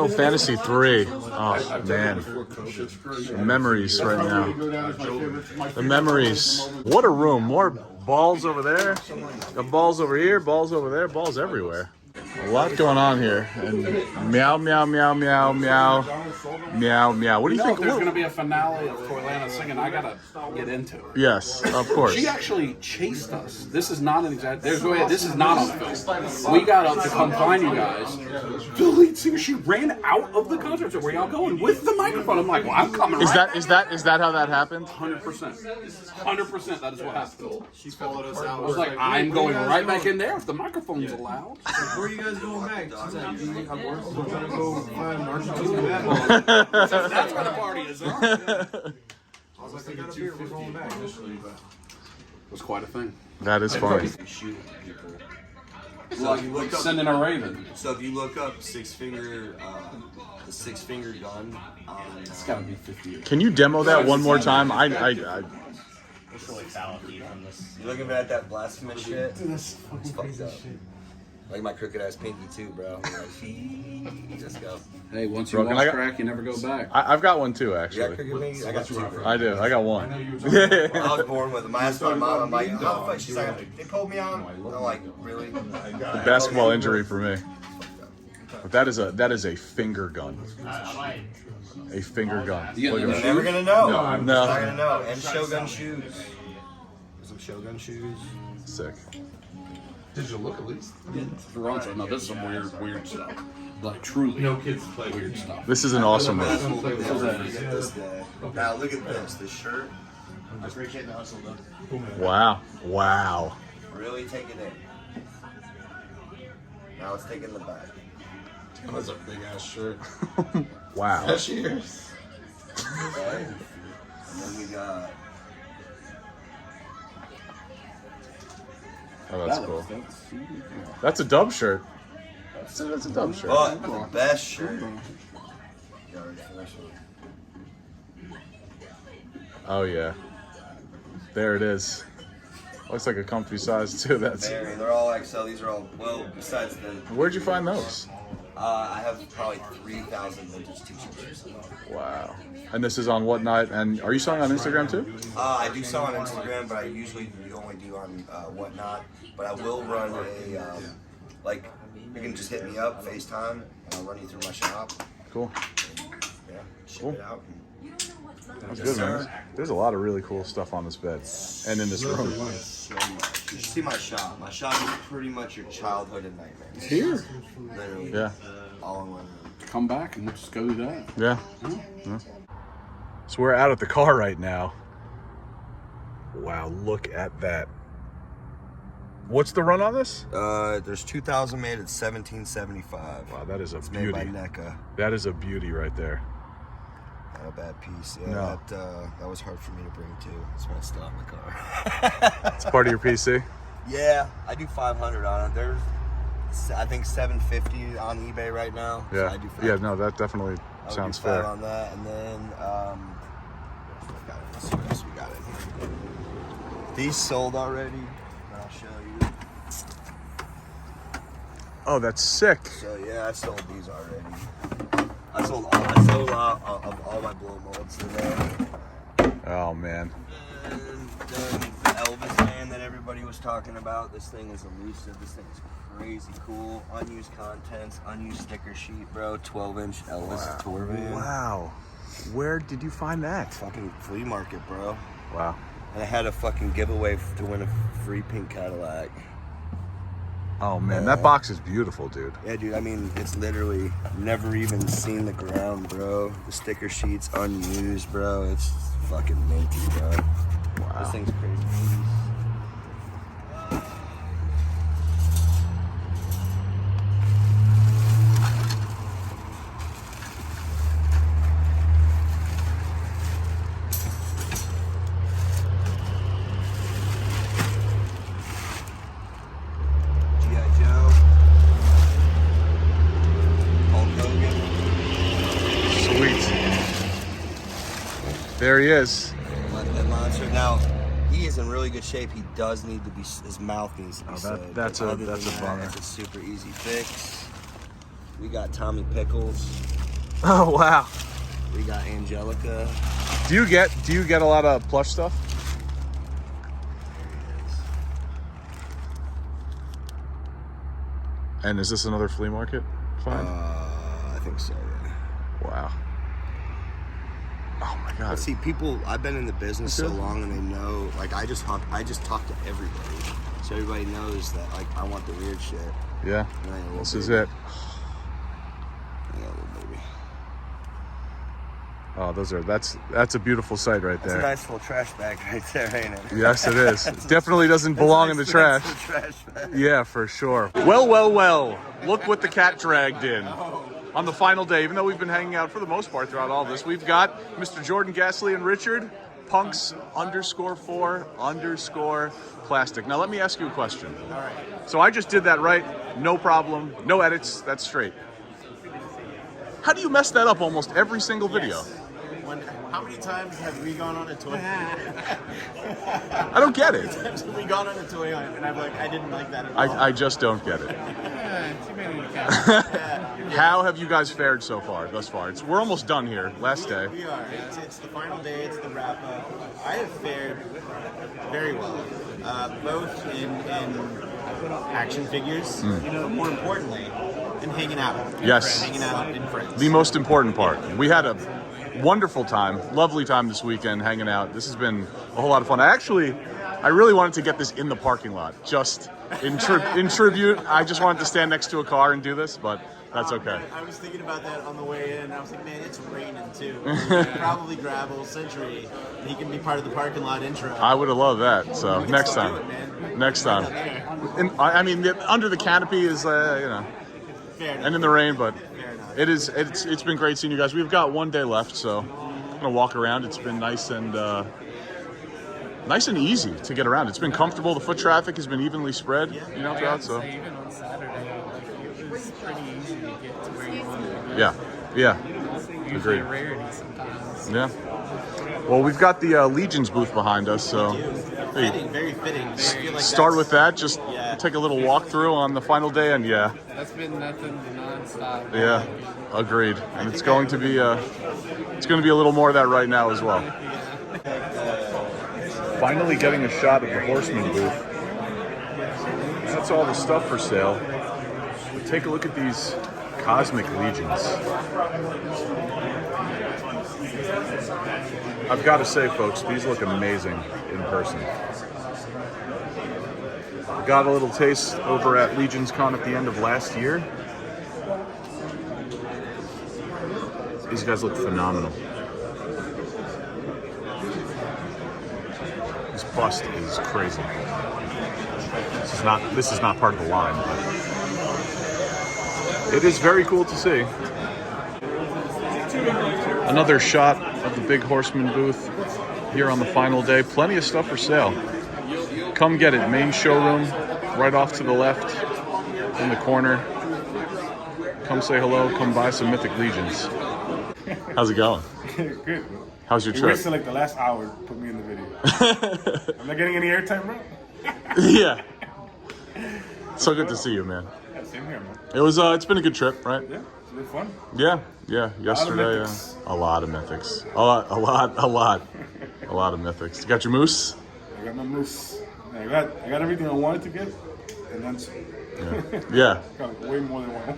Fantasy 3. Oh man. The memories right now. The memories. What a room. More balls over there. Got balls over here. Balls over there. Balls everywhere. A lot going on here. And meow, meow, meow, meow, meow, meow, meow. What do you think? There's going to be a finale of Toylanta singing. I got to get into it. Yes, of course. She actually chased us. This is not an exact. This is not on film. We got up to come find you guys. The lead singer, she ran out of the concert. So where y'all going with the microphone? I'm like, well, I'm coming. Is that how that happened? 100%. 100%. That is what happened. She followed us out. I was like, I'm going right back in there if the microphone's allowed. Where are you guys going back? That's where the party is, huh? I was like, I got a beer. We're going back. It was quite a thing. That is funny. Shoot people. Like sending a raven. So if you look up the six finger gun, It's got to be 50. Can you demo that one more time? I it's really valid on this. you looking at that blasphemous shit? It's fucked up. Like my crooked ass pinky too, bro. Like, just go. Hey, once you Broken, lost crack, you never go back. I've got one too, You got actually. crooked pinky? I got two. Bro. I do. I got one. I was born with them. I asked my mom, I'm like, oh, fuck. She's like, they pulled me on. I'm like, really? Basketball injury for me. But that is a finger gun. A finger gun. You Look got at You're that. never gonna know. No. I'm not gonna know. And Shogun shoes. Some Shogun shoes. Sick. Did you look at least? Toronto, no, this is some weird stuff. Like, truly No kids play weird stuff. This is an awesome move. This day. Now look at this shirt. I appreciate the hustle though. Wow. Wow. Really take it in. Now let's take it in the back. That's a big ass shirt. Wow. Cashiers. Okay. And then we got. Oh, that's cool. That's a dub shirt. That's a dub shirt. But the best shirt. Oh yeah. There it is. Looks like a comfy size too. That's. They're all XL. These are all, well, besides the. Where'd you find those? I have probably 3,000 vintage t-shirts. Wow. And this is on what night? And are you selling on Instagram too? I do sell on Instagram, but I usually only do on Whatnot. But I will run a, like, you can just hit me up, FaceTime, and I'll run you through my shop. Cool. Yeah, ship Cool. it out. That's good, man. There's a lot of really cool stuff on this bed and in this room. So much. You should see my shop. My shop is pretty much your childhood and nightmares. Here. Literally. Yeah. All in one room. Come back and we'll just go do that. Yeah. Yeah. So we're out at the car right now. Wow, look at that. What's the run on this? There's 2,000 made at 1775. Wow, that is a It's beauty. made by NECA. That is a beauty right there. Not a bad piece. Yeah, No. that was hard for me to bring too. That's why it's still in the car. It's part of your PC? Yeah, I do 500 on it. There's, I think 750 on eBay right now. Yeah. So I do Yeah, no, that definitely sounds fair fair. on that, and then let's see what else we got in here. These sold already. I'll show you. Oh, that's sick. So yeah, I sold these already. I sold all my blow molds today. Oh man. And the Elvis man that everybody was talking about. This thing is elusive. This thing is crazy cool. Unused contents, unused sticker sheet, bro. 12-inch Elvis tour van. Wow. Where did you find that? Fucking flea market, bro. Wow. And I had a fucking giveaway to win a free pink Cadillac. Oh man, that box is beautiful, dude. Yeah, dude. I mean, it's literally never even seen the ground, bro. The sticker sheet's unused, bro. It's fucking minty, bro. Wow. This thing's crazy. There he is. That monster. Now, he is in really good shape. He does need to be. His mouth needs to be sewed. That's a bummer. It's a super easy fix. We got Tommy Pickles. Oh wow. We got Angelica. Do you get a lot of plush stuff? And is this another flea market find? I think so. Yeah. Wow. Oh my God. But see, people. I've been in the business so long, and they know. Like, I just talk to everybody, so everybody knows that. Like, I want the weird shit. Yeah. This is it. I got a little baby. Oh, that's a beautiful sight right there. That's a nice full trash bag right there, ain't it? Yes, it is. Definitely doesn't belong in the trash. Yeah, for sure. Well. Look what the cat dragged in. On the final day, even though we've been hanging out for the most part throughout all this, we've got Mr. Jordan Gasly and Richard, punks _4_ plastic. Now let me ask you a question. All right. So I just did that right, no problem, no edits, that's straight. How do you mess that up almost every single video? How many times have we gone on a toy? I don't get it. Have we gone on a toy hunt and I'm like, I didn't like that at all. I just don't get it. How have you guys fared so far, thus far? We're almost done here, last day. We are. It's the final day, it's the wrap up. I have fared very well, both in action figures, but more importantly, in hanging out. Yes. Hanging out in friends. The most important part. We had a wonderful time, lovely time this weekend hanging out. This has been a whole lot of fun. I really wanted to get this in the parking lot, just in tribute. I just wanted to stand next to a car and do this, but that's okay. I was thinking about that on the way in. I was like, man, it's raining too. Probably gravel, Century. He can be part of the parking lot intro. I would have loved that. So next time. Next time. I mean, under the canopy is, Fair and in the rain, but it's been great seeing you guys. We've got one day left, so I'm gonna walk around. It's been nice and easy to get around. It's been comfortable. The foot traffic has been evenly spread, throughout. So even on Saturday, it was pretty easy to get to where you wanted to go. Yeah. Usually Agreed. a rarity sometimes. Yeah. Well, we've got the Legion's booth behind us, so Fitting, very fitting. I feel like start with that. Just take a little walk through on the final day, and That's been nothing but nonstop. yeah, agreed. And it's going to be a little more of that right now as well. Finally getting a shot of the Horseman booth. That's all the stuff for sale. Take a look at these Cosmic Legions. I've got to say, folks, these look amazing in person. Got a little taste over at Legion's Con at the end of last year. These guys look phenomenal. This bust is crazy. This is not part of the line, but it is very cool to see. Another shot of the Big Horseman booth here on the final day. Plenty of stuff for sale. Come get it. Main showroom, right off to the left in the corner. Come say hello. Come buy some Mythic Legions. How's it going? Good. How's your You trip? wasted like the last hour to put me in the video. I'm not getting any airtime, bro. Yeah. So good to see you, man. Same here, man. It was. It's been a good trip, right? Yeah, it's been fun. Yeah. Yesterday, a lot of mythics. A lot of mythics. You got your moose? I got my moose. I got everything I wanted to get, and then some. Yeah. Got way more than one.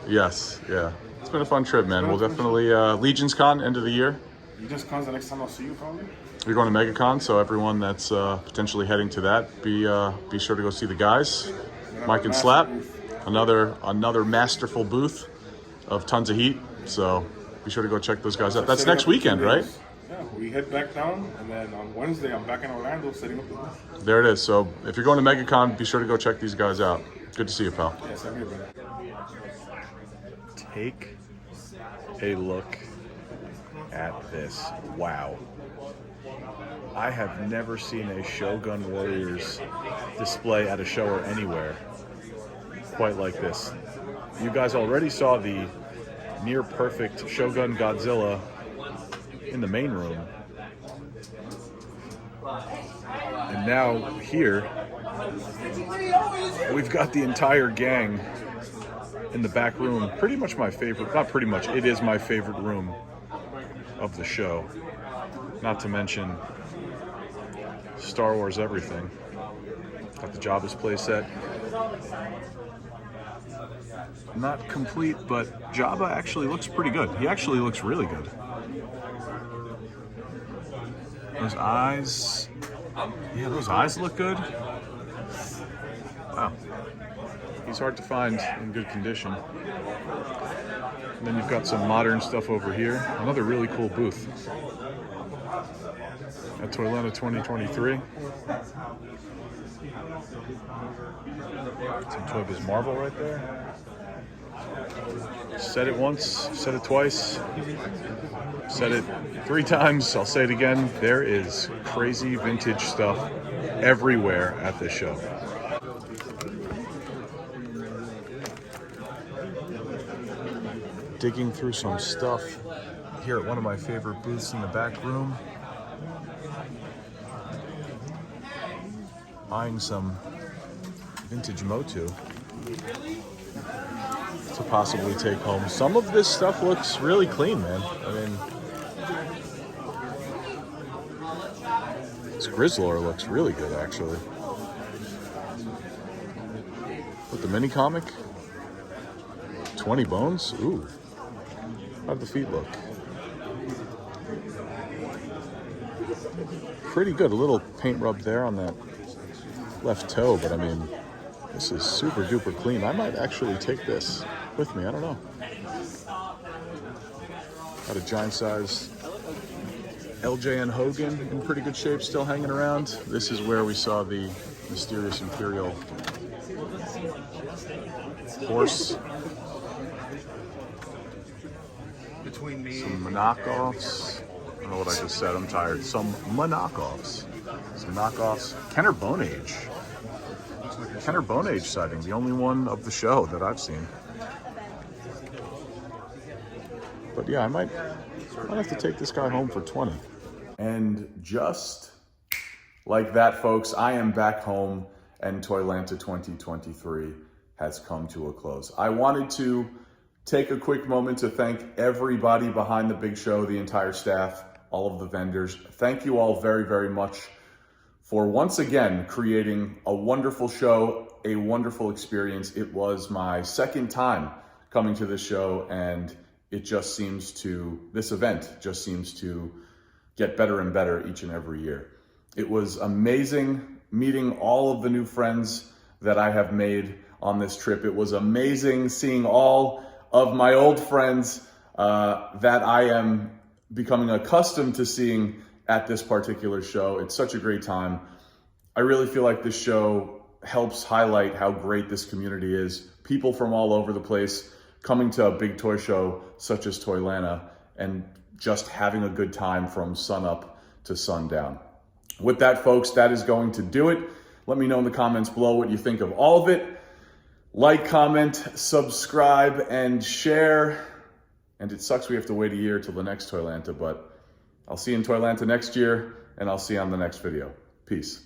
Yes. Yeah. It's been a fun trip, man. We'll definitely Legions Con end of the year. Legions Con's the next time I'll see you, probably. You're going to MegaCon, so everyone that's potentially heading to that, be sure to go see the guys, Mike and Slap. Another masterful booth of tons of heat. So be sure to go check those guys out. That's next weekend, right? Yeah, we head back down, and then on Wednesday I'm back in Orlando setting up the booth. There it is. So if you're going to MegaCon, be sure to go check these guys out. Good to see you, pal. Yes, I'm here, brother. Take a look at this. Wow. I have never seen a Shogun Warriors display at a show or anywhere quite like this. You guys already saw the near perfect Shogun Godzilla in the main room. And now here, we've got the entire gang in the back room. Pretty much my favorite, not pretty much, it is my favorite room of the show. Not to mention Star Wars everything. Got the Jabba's playset. Not complete, but Jabba actually looks pretty good. He actually looks really good. Those eyes, yeah, those eyes look good. Wow. He's hard to find in good condition. And then you've got some modern stuff over here. Another really cool booth at Toylanta 2023. Some Toy Biz Marvel right there. Said it once, said it twice, said it 3 times, I'll say it again. There is crazy vintage stuff everywhere at this show. Digging through some stuff here at one of my favorite booths in the back room. Buying some vintage Motu to possibly take home. Some of this stuff looks really clean, man. I mean, this Grizzlor looks really good, actually. With the mini comic, 20 bones. Ooh, how'd the feet look? Pretty good. A little paint rub there on that left toe, but I mean, this is super duper clean. I might actually take this with me. I don't know. Got a giant size LJ and Hogan in pretty good shape, still hanging around. This is where we saw the mysterious Imperial horse. Between me some knockoffs. I don't know what I just said. I'm tired. Some knockoffs. Some knockoffs. Kenner Bone Age. Kenner Bone Age sighting, the only one of the show that I've seen. But yeah, I might have to take this guy home for 20. And just like that, folks, I am back home and Toylanta 2023 has come to a close. I wanted to take a quick moment to thank everybody behind the big show, the entire staff, all of the vendors. Thank you all very, very much for once again creating a wonderful show, a wonderful experience. It was my second time coming to this show, and this event just seems to get better and better each and every year. It was amazing meeting all of the new friends that I have made on this trip. It was amazing seeing all of my old friends that I am becoming accustomed to seeing at this particular show. It's such a great time. I really feel like this show helps highlight how great this community is. People from all over the place coming to a big toy show such as Toylanta and just having a good time from sunup to sundown. With that, folks, that is going to do it. Let me know in the comments below what you think of all of it. Like, comment, subscribe, and share. And it sucks we have to wait a year till the next Toylanta, but I'll see you in Toylanta next year, and I'll see you on the next video. Peace.